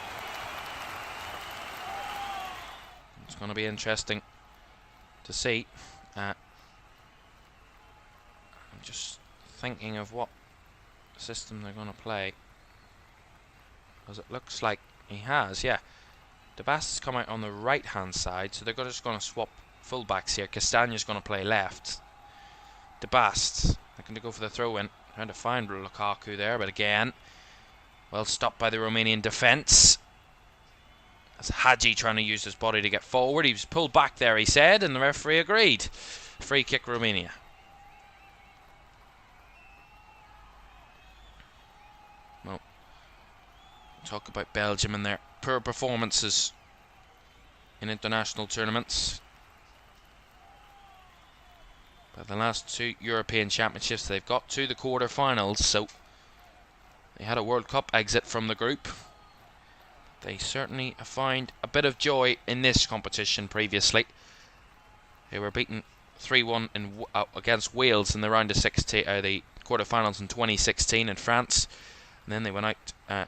It's going to be interesting to see. I'm just thinking of what system they're going to play, because it looks like he has, yeah. De Bast has come out on the right hand side, so they're just going to swap fullbacks here. Castagna's going to play left. De Bast looking to go for the throw in. Trying to find Lukaku there, but again, well stopped by the Romanian defence. That's Hadji trying to use his body to get forward. He was pulled back there, he said, and the referee agreed. Free kick, Romania. Well, talk about Belgium and their poor performances in international tournaments. But the last two European Championships, they've got to the quarter-finals, so they had a World Cup exit from the group. They certainly find a bit of joy in this competition previously. They were beaten 3-1 against Wales in the round of the quarter-finals in 2016 in France. And then they went out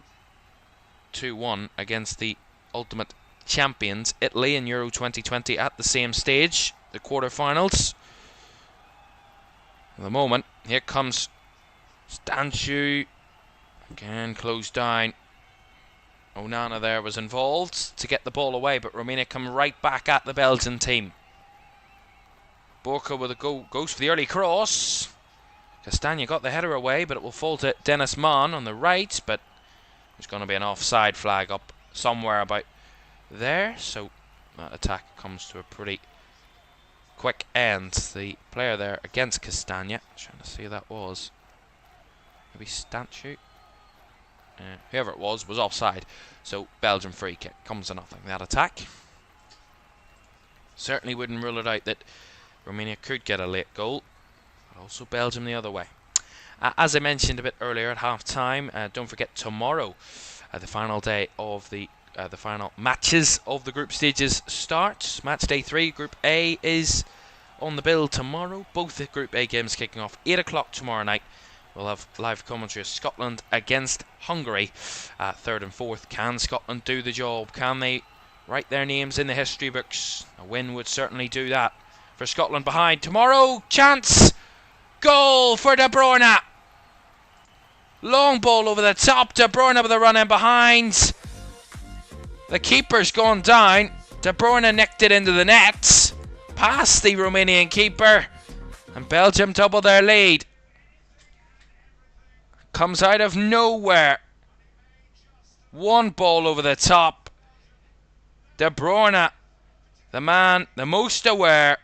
2-1 against the ultimate champions, Italy, in Euro 2020 at the same stage, the quarter-finals. At the moment, here comes Stanciu. Again, closed down. Onana there was involved to get the ball away, but Romania come right back at the Belgian team. Borka with a goes for the early cross. Castagna got the header away, but it will fall to Dennis Mann on the right, but there's going to be an offside flag up somewhere about there, so that attack comes to a pretty quick end. The player there against Castagna, trying to see who that was. Maybe Stanciu. Whoever it was offside. So Belgium free kick, comes to nothing. That attack. Certainly wouldn't rule it out that Romania could get a late goal, but also Belgium the other way. As I mentioned a bit earlier at half time, don't forget tomorrow, the final day of the final matches of the group stages start. Match day 3, Group A is on the bill tomorrow. Both the Group A games kicking off 8 o'clock tomorrow night, We'll have live commentary of Scotland against Hungary, third and fourth. Can Scotland do the job? Can they write their names in the history books? A win would certainly do that for Scotland. Behind tomorrow, chance, goal for De Bruyne. Long ball over the top, De Bruyne with a run in behind. The keeper's gone down. De Bruyne nicked it into the net, past the Romanian keeper, and Belgium double their lead. Comes out of nowhere. One ball over the top. De Bruyne, the man, the most aware.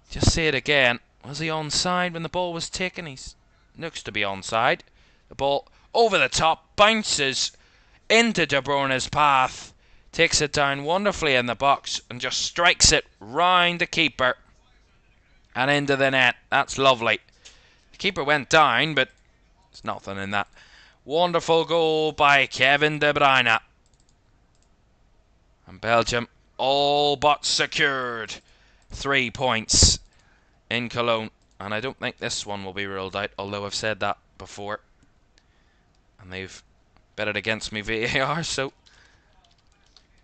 Just say it again. Was he onside when the ball was taken? He looks to be onside. The ball over the top, bounces into De Bruyne's path. Takes it down wonderfully in the box and just strikes it round the keeper and into the net. That's lovely. The keeper went down, but there's nothing in that. Wonderful goal by Kevin De Bruyne. And Belgium all but secured 3 points in Cologne. And I don't think this one will be ruled out, although I've said that before. And they've bet it against me VAR, so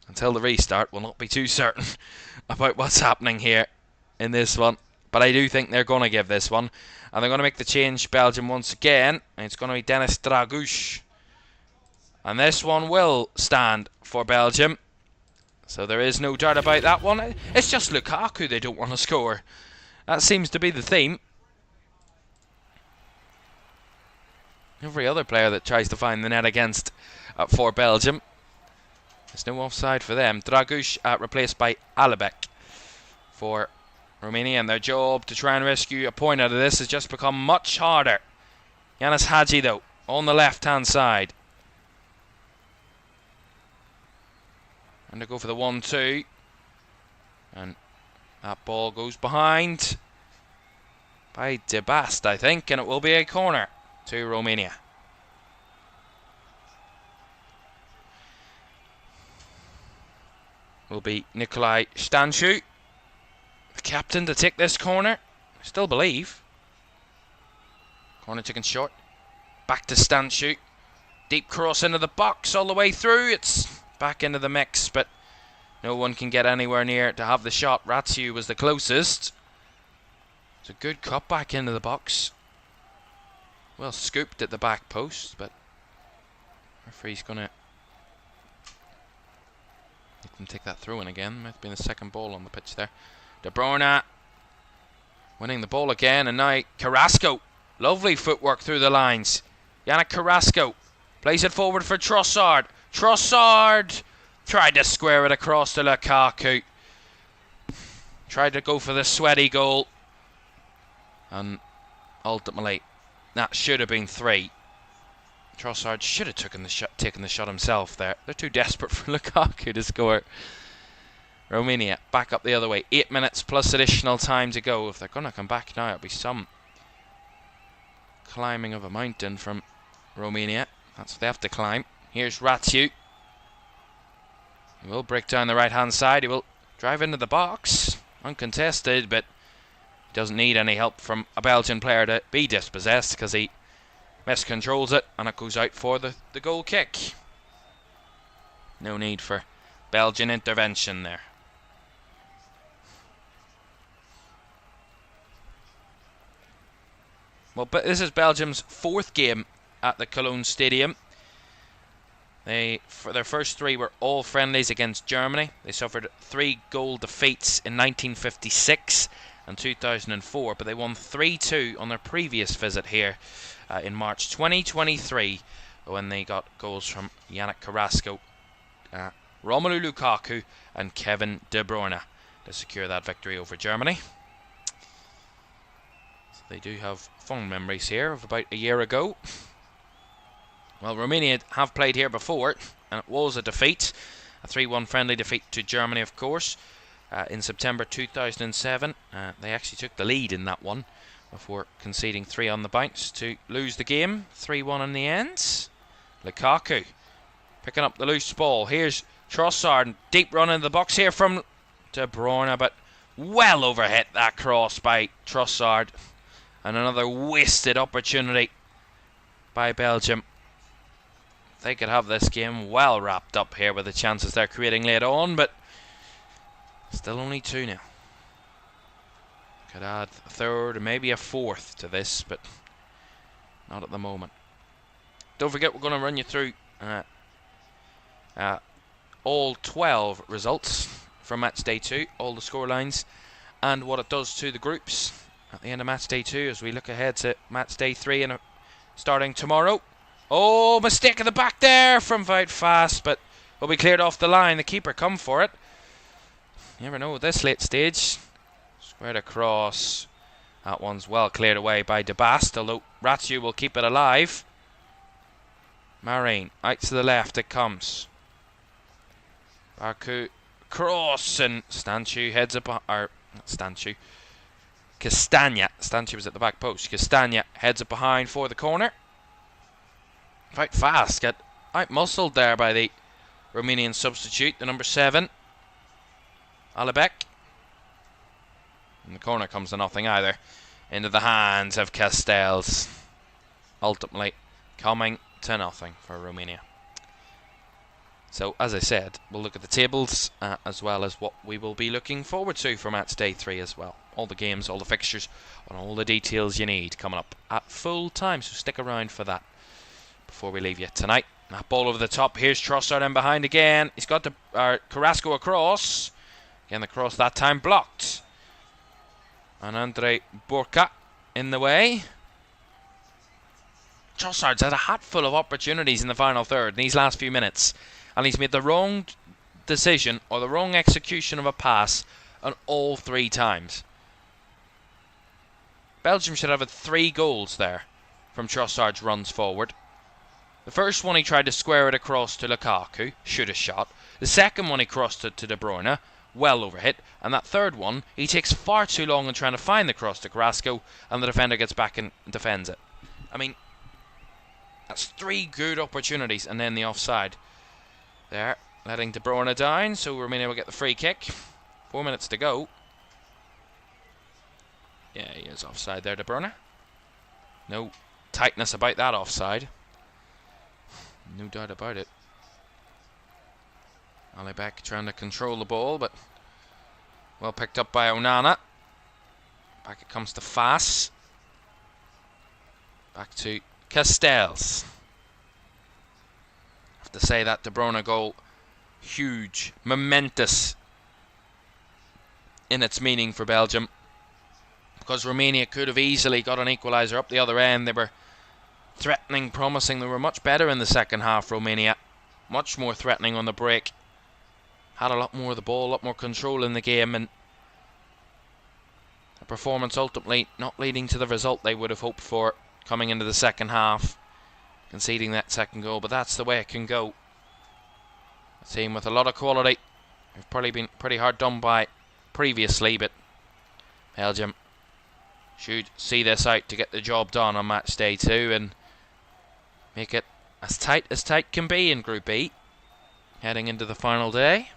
until the restart, we'll not be too certain about what's happening here in this one. But I do think they're going to give this one. And they're going to make the change, Belgium, once again. And it's going to be Denis Dragouš. And this one will stand for Belgium. So there is no doubt about that one. It's just Lukaku they don't want to score. That seems to be the theme. Every other player that tries to find the net against for Belgium. There's no offside for them. Dragouš replaced by Alibek for Romania, and their job to try and rescue a point out of this has just become much harder. Yanis Hadji, though, on the left-hand side. And they go for the 1-2. And that ball goes behind by De Bast, I think, and it will be a corner to Romania. Will be Nikolai Stanciu, the captain, to take this corner. I still believe. Corner taken short. Back to Stanciu. Deep cross into the box all the way through. It's back into the mix, but no one can get anywhere near to have the shot. Ratsiu was the closest. It's a good cut back into the box. Well scooped at the back post, but referee's going to let them take that through in again. Might have been the second ball on the pitch there. De Bruyne winning the ball again, and now Carrasco. Lovely footwork through the lines. Yannick Carrasco plays it forward for Trossard. Trossard tried to square it across to Lukaku. Tried to go for the sweaty goal. And ultimately, that should have been 3. Trossard should have taken the shot himself there. They're too desperate for Lukaku to score. Romania back up the other way. 8 minutes plus additional time to go. If they're going to come back now, it'll be some climbing of a mountain from Romania. That's what they have to climb. Here's Ratsiu. He will break down the right-hand side. He will drive into the box. Uncontested, but he doesn't need any help from a Belgian player to be dispossessed because he miscontrols it and it goes out for the goal kick. No need for Belgian intervention there. Well, but this is Belgium's 4th game at the Cologne Stadium. For their first 3 were all friendlies against Germany. They suffered 3 goal defeats in 1956 and 2004, but they won 3-2 on their previous visit here in March 2023 when they got goals from Yannick Carrasco, Romelu Lukaku and Kevin De Bruyne to secure that victory over Germany. So they do have fond memories here of about a year ago. Well, Romania have played here before, and it was a defeat. A 3-1 friendly defeat to Germany, of course, in September 2007. They actually took the lead in that one before conceding 3 on the bounce to lose the game. 3-1 in the end. Lukaku picking up the loose ball. Here's Trossard. Deep run into the box here from De Bruyne, but well overhit that cross by Trossard. And another wasted opportunity by Belgium. They could have this game well wrapped up here with the chances they're creating later on, but still only 2 now. Could add a third or maybe a fourth to this, but not at the moment. Don't forget, we're going to run you through all 12 results from match day 2, all the scorelines, and what it does to the groups at the end of match day 2 as we look ahead to match day 3 and starting tomorrow. Oh, mistake at the back there from Vout Fast, but will be cleared off the line. The keeper come for it. You never know at this late stage. Squared across. That one's well cleared away by De Bast, although Ratio will keep it alive. Marine, out to the left it comes. Barku, cross, and Stanchu heads up, or not Stanchu, Castagna. Stanchu was at the back post. Castagna heads up behind for the corner. Quite fast, get out muscled there by the Romanian substitute, the number 7, Alibek. And the corner comes to nothing either. Into the hands of Castells. Ultimately coming to nothing for Romania. So, as I said, we'll look at the tables as well as what we will be looking forward to for match day 3 as well. All the games, all the fixtures, and all the details you need coming up at full time. So stick around for that before we leave you tonight. That ball over the top. Here's Trossard in behind again. He's got the Carrasco across. Again, the cross that time blocked. And Andrei Burka in the way. Trossard's had a hatful of opportunities in the final third in these last few minutes, and he's made the wrong decision or the wrong execution of a pass on all 3 times. Belgium should have had 3 goals there from Trossard's runs forward. The first one he tried to square it across to Lukaku, should have shot. The second one he crossed it to De Bruyne, well overhit. And that third one, he takes far too long in trying to find the cross to Carrasco, and the defender gets back and defends it. I mean, that's 3 good opportunities, and then the offside. There, letting De Bruyne down, so Romania will get the free kick. 4 minutes to go. Yeah, he is offside there, De Bruyne. No tightness about that offside. No doubt about it. Alibek trying to control the ball, but well picked up by Onana. Back it comes to Fass. Back to Castells. I have to say that De Bruyne goal, huge, momentous in its meaning for Belgium, because Romania could have easily got an equaliser up the other end. They were threatening, promising. They were much better in the second half, Romania. Much more threatening on the break. Had a lot more of the ball, a lot more control in the game, and a performance ultimately not leading to the result they would have hoped for coming into the second half, conceding that second goal. But that's the way it can go. A team with a lot of quality. They've probably been pretty hard done by previously, but Belgium should see this out to get the job done on match day 2 and make it as tight can be in Group E, heading into the final day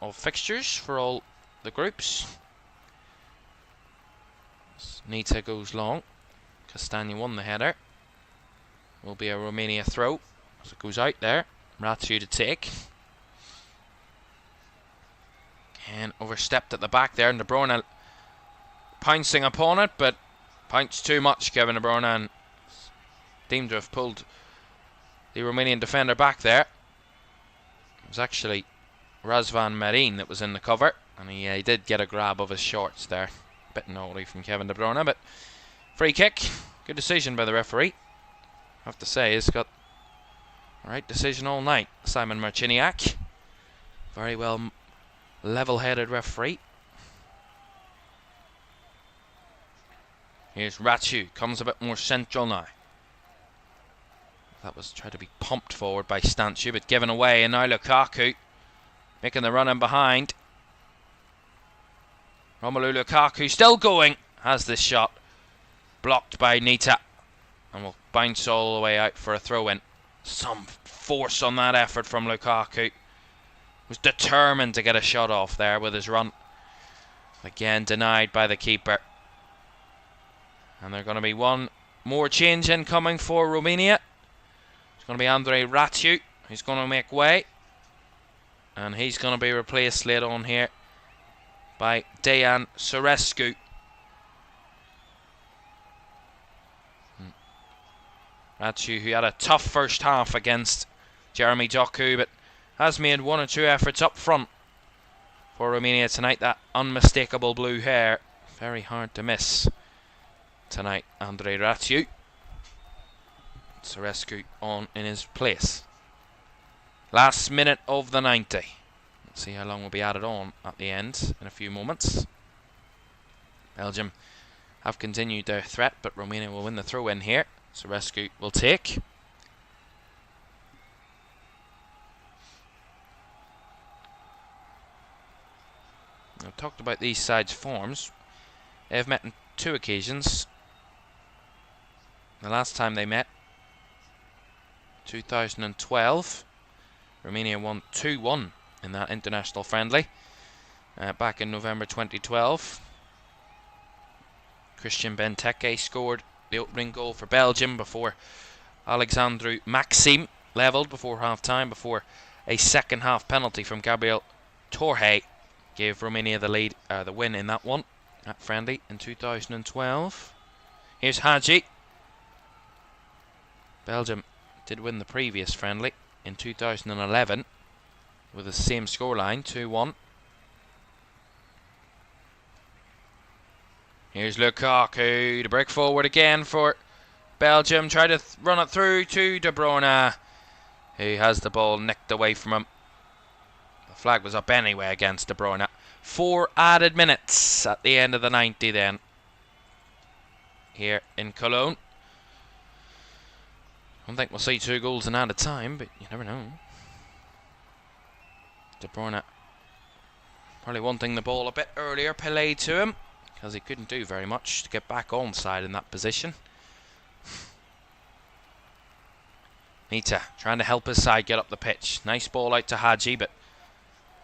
of fixtures for all the groups. Nita goes long. Castagna won the header. Will be a Romania throw as it goes out there. Ratio to take. And overstepped at the back there, and De Bruyne pouncing upon it, but pounced too much, Kevin De Bruyne, and deemed to have pulled the Romanian defender back there. It was actually Razvan Marin that was in the cover, and he did get a grab of his shorts there. Bit naughty from Kevin De Bruyne, but free kick. Good decision by the referee. I have to say, he's got the right decision all night. Simon Marciniak. Very well level-headed referee. Here's Ratio. Comes a bit more central now. That was tried to be pumped forward by Stanchu, but given away. And now Lukaku making the run in behind. Romelu Lukaku still going. Has this shot blocked by Nita, and will bounce all the way out for a throw-in. Some force on that effort from Lukaku. Was determined to get a shot off there with his run. Again denied by the keeper. And there's going to be one more change incoming for Romania. It's going to be Andrei Ratiu. He's going to make way. And he's going to be replaced later on here by Dejan Surescu. Ratiu, who had a tough first half against Jeremy Doku, but has made one or two efforts up front for Romania tonight. That unmistakable blue hair, very hard to miss tonight. Andrei Ratiu. Surescu on in his place. Last minute of the 90. Let's see how long will be added on at the end in a few moments. Belgium have continued their threat, but Romania will win the throw-in here. Surescu will take. I've talked about these sides' forms. They have met on 2 occasions. The last time they met, 2012, Romania won 2-1 in that international friendly. Back in November 2012, Christian Benteke scored the opening goal for Belgium before Alexandru Maxim levelled before half-time, before a second-half penalty from Gabriel Torre gave Romania the lead, the win in that one, that friendly in 2012. Here's Hagi. Belgium did win the previous friendly in 2011 with the same scoreline, 2-1. Here's Lukaku, the break forward again for Belgium. Try to run it through to De Bruyne, who has the ball nicked away from him. The flag was up anyway against De Bruyne. 4 added minutes at the end of the 90 then, here in Cologne. I don't think we'll see 2 goals in added time, but you never know. De Bruyne probably wanting the ball a bit earlier, played to him, because he couldn't do very much to get back onside in that position. Nita trying to help his side get up the pitch. Nice ball out to Hagi, but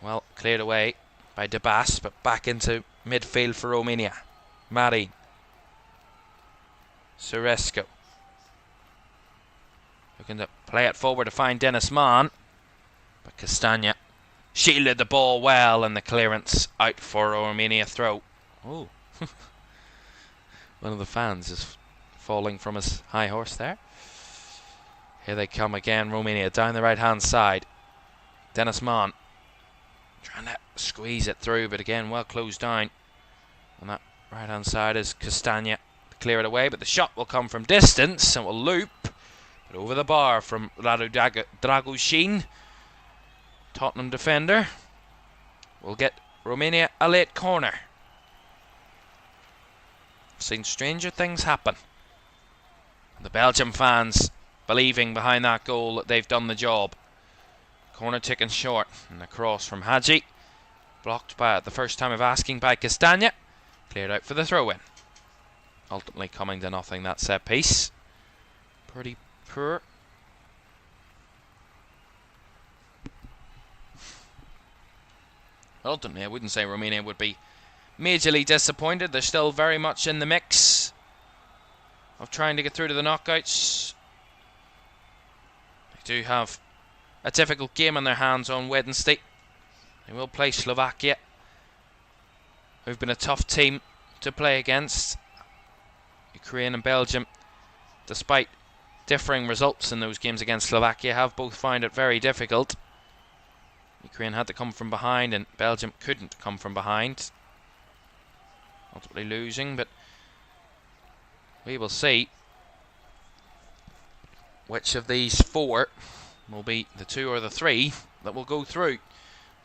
well cleared away by De Bas, but back into midfield for Romania. Marin. Surescu. Looking to play it forward to find Denis Mann, but Castagna shielded the ball well, and the clearance out for a Romania throw. Oh. One of the fans is falling from his high horse there. Here they come again, Romania, down the right-hand side. Denis Mann trying to squeeze it through, but again, well closed down. On that right-hand side is Castagna to clear it away, but the shot will come from distance and will loop, but over the bar from Radu Dragushin. Tottenham defender will get Romania a late corner. Seen stranger things happen. The Belgium fans believing behind that goal that they've done the job. Corner taken short, and a cross from Hagi, blocked by at the first time of asking by Castagna, cleared out for the throw-in. Ultimately coming to nothing, that set piece. Pretty poor. Ultimately, I wouldn't say Romania would be majorly disappointed. They're still very much in the mix of trying to get through to the knockouts. They do have a difficult game on their hands on Wednesday. They will play Slovakia, who've been a tough team to play against. Ukraine and Belgium, despite differing results in those games against Slovakia, have both found it very difficult. Ukraine had to come from behind, and Belgium couldn't come from behind, ultimately losing. But we will see which of these 4 will be the 2 or the 3 that will go through.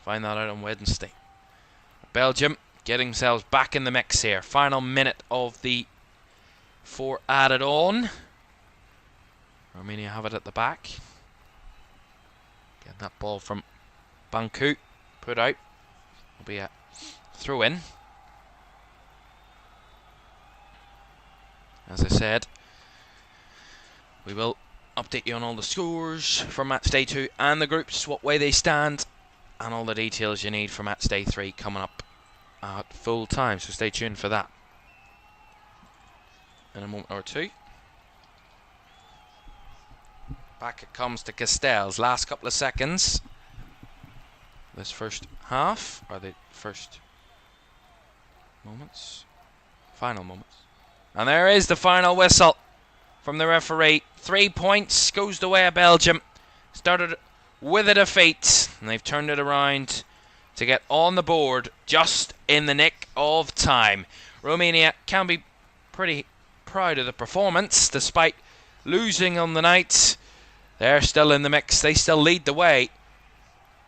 Find that out on Wednesday. Belgium getting themselves back in the mix here. Final minute of the 4 added on. Romania have it at the back. Get that ball from Banku put out. Will be a throw in. As I said, we will update you on all the scores for match day 2 and the groups, what way they stand, and all the details you need for match day 3 coming up at full time, so stay tuned for that. in a moment or two. Back it comes to Castells. Last couple of seconds. This first half, or the first moments, final moments. And there is the final whistle from the referee. 3 points goes the way of Belgium. Started with a defeat, and they've turned it around to get on the board just in the nick of time. Romania can be pretty proud of the performance, despite losing on the night. They're still in the mix. They still lead the way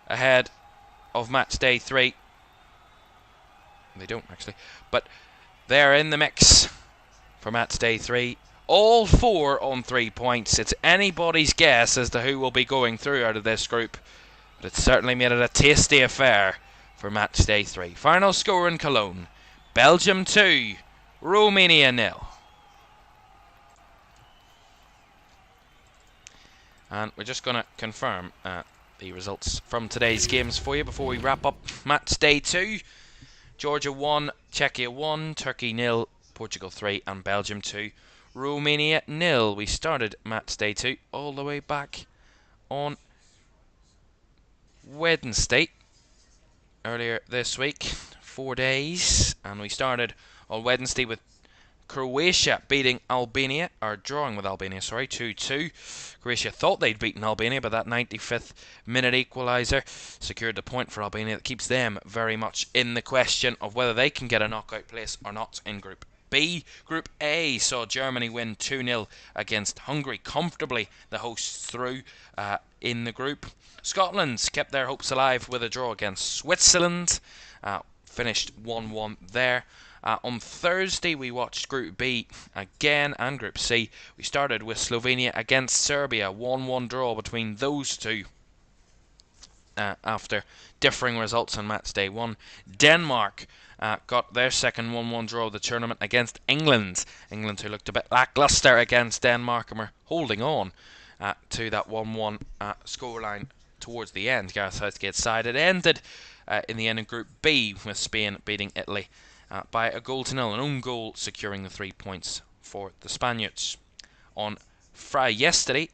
ahead of match day 3. They don't actually, but they're in the mix for match day 3. All 4 on 3 points. It's anybody's guess as to who will be going through out of this group, but it's certainly made it a tasty affair for match day 3. Final score in Cologne: Belgium 2, Romania 0. And we're just going to confirm the results from today's games for you before we wrap up match day 2. Georgia 1, Czechia 1, Turkey 0, Portugal 3 and Belgium 2, Romania 0. We started match day 2 all the way back on Wednesday earlier this week, 4 days, and we started on Wednesday with Croatia beating Albania, or drawing with Albania, sorry, 2-2. Croatia thought they'd beaten Albania, but that 95th minute equaliser secured the point for Albania that keeps them very much in the question of whether they can get a knockout place or not in Group B. Group A saw Germany win 2-0 against Hungary, comfortably the hosts through in the group. Scotland kept their hopes alive with a draw against Switzerland, finished 1-1 there. On Thursday we watched Group B again, and Group C. We started with Slovenia against Serbia, 1-1 draw between those two after differing results on match day 1. Denmark got their second 1-1 draw of the tournament against England. England, who looked a bit lacklustre against Denmark, and were holding on to that 1-1 scoreline towards the end. Gareth Southgate's side. It ended in the end in Group B with Spain beating Italy by a 1-0, an own goal securing the 3 points for the Spaniards. On Friday,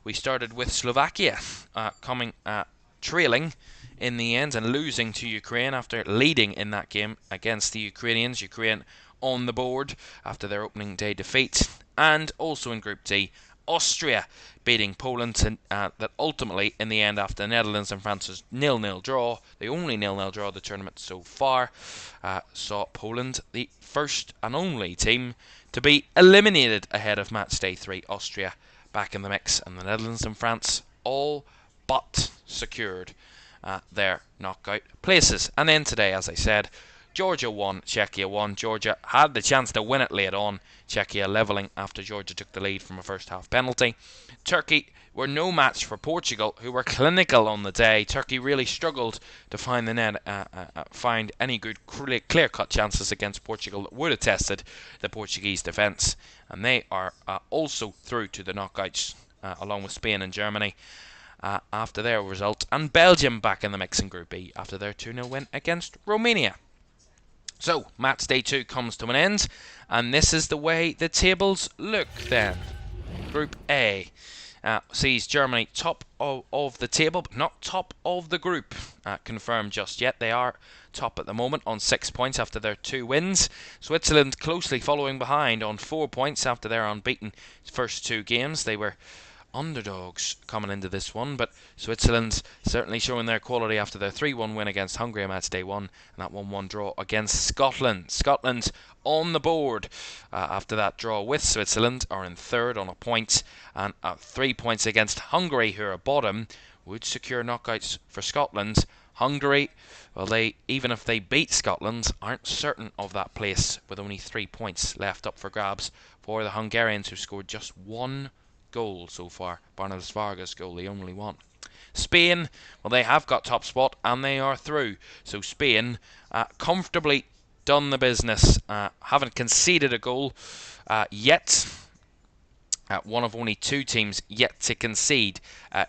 we started with Slovakia coming trailing in the end and losing to Ukraine after leading in that game against the Ukrainians. Ukraine on the board after their opening day defeat. And also in Group D, Austria beating Poland, that ultimately, in the end, after the Netherlands and France's 0-0 draw, the only 0-0 draw of the tournament so far, saw Poland, the first and only team to be eliminated ahead of match day 3. Austria back in the mix, and the Netherlands and France all but secured their knockout places. And then today, as I said, Georgia 1, Czechia 1. Georgia had the chance to win it late on. Czechia levelling after Georgia took the lead from a first half penalty. Turkey were no match for Portugal, who were clinical on the day. Turkey really struggled to find the net, find any good clear-cut chances against Portugal that would have tested the Portuguese defence. And they are also through to the knockouts, along with Spain and Germany, after their result. And Belgium back in the mix in Group B after their 2-0 win against Romania. So, match day 2 comes to an end, and this is the way the tables look then. Group A sees Germany top of the table, but not top of the group, confirmed just yet. They are top at the moment on 6 points after their 2 wins. Switzerland closely following behind on 4 points after their unbeaten first 2 games. They were underdogs coming into this one, but Switzerland certainly showing their quality after their 3-1 win against Hungary on match day 1 and that 1-1 draw against Scotland. Scotland on the board after that draw with Switzerland are in third on a point, and 3 points against Hungary, who are bottom, would secure knockouts for Scotland. Hungary, well, they, even if they beat Scotland, aren't certain of that place, with only 3 points left up for grabs for the Hungarians, who scored just 1 goal so far. Barnabas Vargas' goal, the only one. Spain, well, they have got top spot and they are through. So Spain comfortably done the business. Haven't conceded a goal yet. one of only 2 teams yet to concede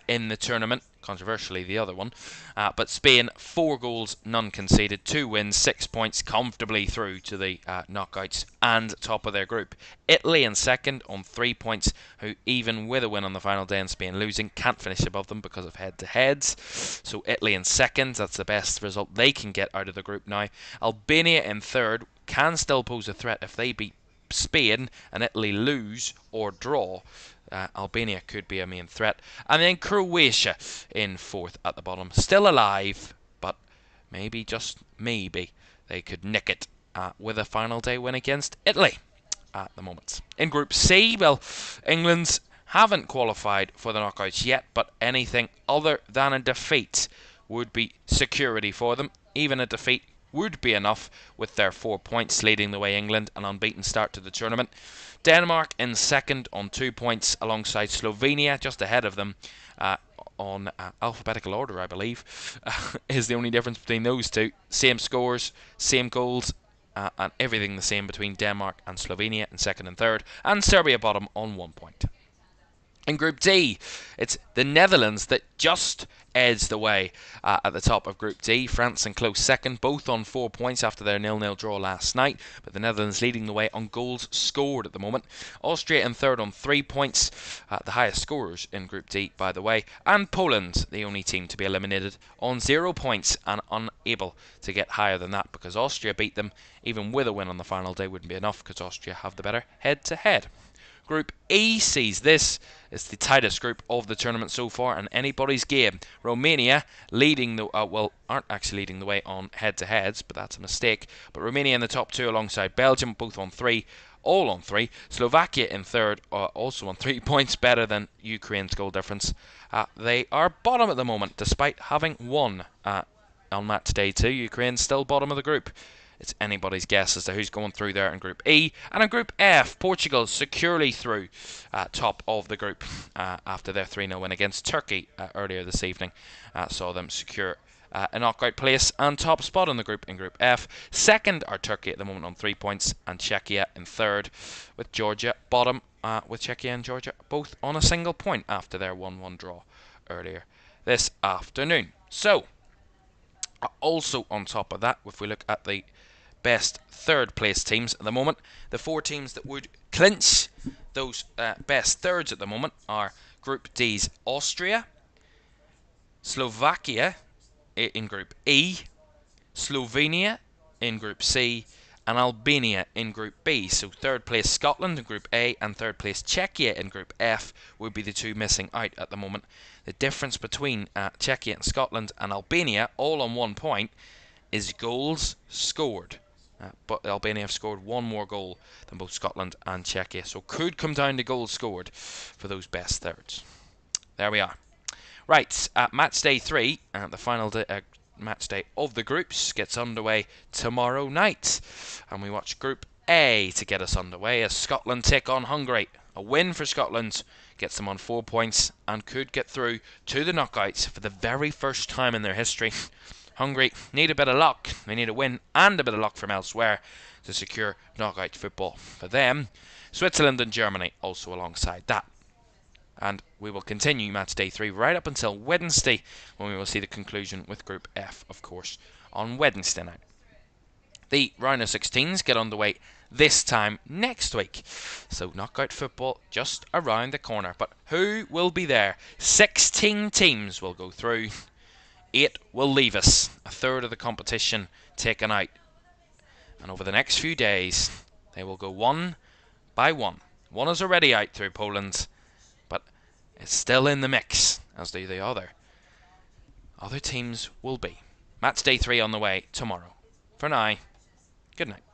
in the tournament. Controversially, the other one. But Spain, 4 goals, none conceded, 2 wins, 6 points, comfortably through to the knockouts and top of their group. Italy in second on 3 points, who even with a win on the final day and Spain losing, can't finish above them because of head-to-heads. So Italy in second, that's the best result they can get out of the group now. Albania in third, can still pose a threat if they beat Spain and Italy lose or draw. Albania could be a main threat. And then Croatia in fourth at the bottom. Still alive, but maybe, just maybe, they could nick it with a final day win against Italy at the moment. In Group C, well, England's haven't qualified for the knockouts yet, but anything other than a defeat would be security for them. Even a defeat would be enough with their 4 points leading the way. England, an unbeaten start to the tournament. Denmark in second on 2 points alongside Slovenia, just ahead of them on alphabetical order, I believe, is the only difference between those two. Same scores, same goals, and everything the same between Denmark and Slovenia in second and third, and Serbia bottom on 1 point. In Group D, it's the Netherlands that just edged away at the top of Group D. France in close second, both on 4 points after their 0-0 draw last night, but the Netherlands leading the way on goals scored at the moment. Austria in third on 3 points, the highest scorers in Group D, by the way. And Poland, the only team to be eliminated, on 0 points and unable to get higher than that because Austria beat them. Even with a win on the final day wouldn't be enough because Austria have the better head-to-head. Group E sees this. It's the tightest group of the tournament so far and anybody's game. Romania leading the aren't actually leading the way on head-to-heads, but that's a mistake. But Romania in the top 2 alongside Belgium, both on 3, all on 3. Slovakia in third, also on 3 points, better than Ukraine's goal difference. They are bottom at the moment, despite having won on match day 2. Ukraine's still bottom of the group. It's anybody's guess as to who's going through there in Group E. And in Group F, Portugal securely through top of the group after their 3-0 win against Turkey earlier this evening. Saw them secure a knockout place and top spot in the group in Group F. Second are Turkey at the moment on 3 points and Czechia in third, with Georgia bottom, with Czechia and Georgia both on a single point after their 1-1 draw earlier this afternoon. So, also on top of that, if we look at the best third place teams at the moment, the 4 teams that would clinch those best thirds at the moment are Group D's Austria, Slovakia in Group E, Slovenia in Group C, and Albania in Group B. So third place Scotland in Group A and third place Czechia in Group F would be the 2 missing out at the moment. The difference between Czechia and Scotland and Albania, all on 1 point, is goals scored. But Albania have scored 1 more goal than both Scotland and Czechia, so could come down to goals scored for those best thirds. There we are. Right, match day 3, the final match day of the groups, gets underway tomorrow night, and we watch Group A to get us underway as Scotland take on Hungary. A win for Scotland gets them on 4 points and could get through to the knockouts for the very first time in their history. Hungary need a bit of luck. They need a win and a bit of luck from elsewhere to secure knockout football for them. Switzerland and Germany also alongside that. And we will continue match day 3 right up until Wednesday, when we will see the conclusion with Group F, of course, on Wednesday night. The round of 16s get underway this time next week. So knockout football just around the corner. But who will be there? 16 teams will go through. 8 will leave us. A third of the competition taken out. And over the next few days, they will go one by one. One is already out through Poland, but it's still in the mix, as do the other. Other teams will be. Match day 3 on the way tomorrow. For now, good night.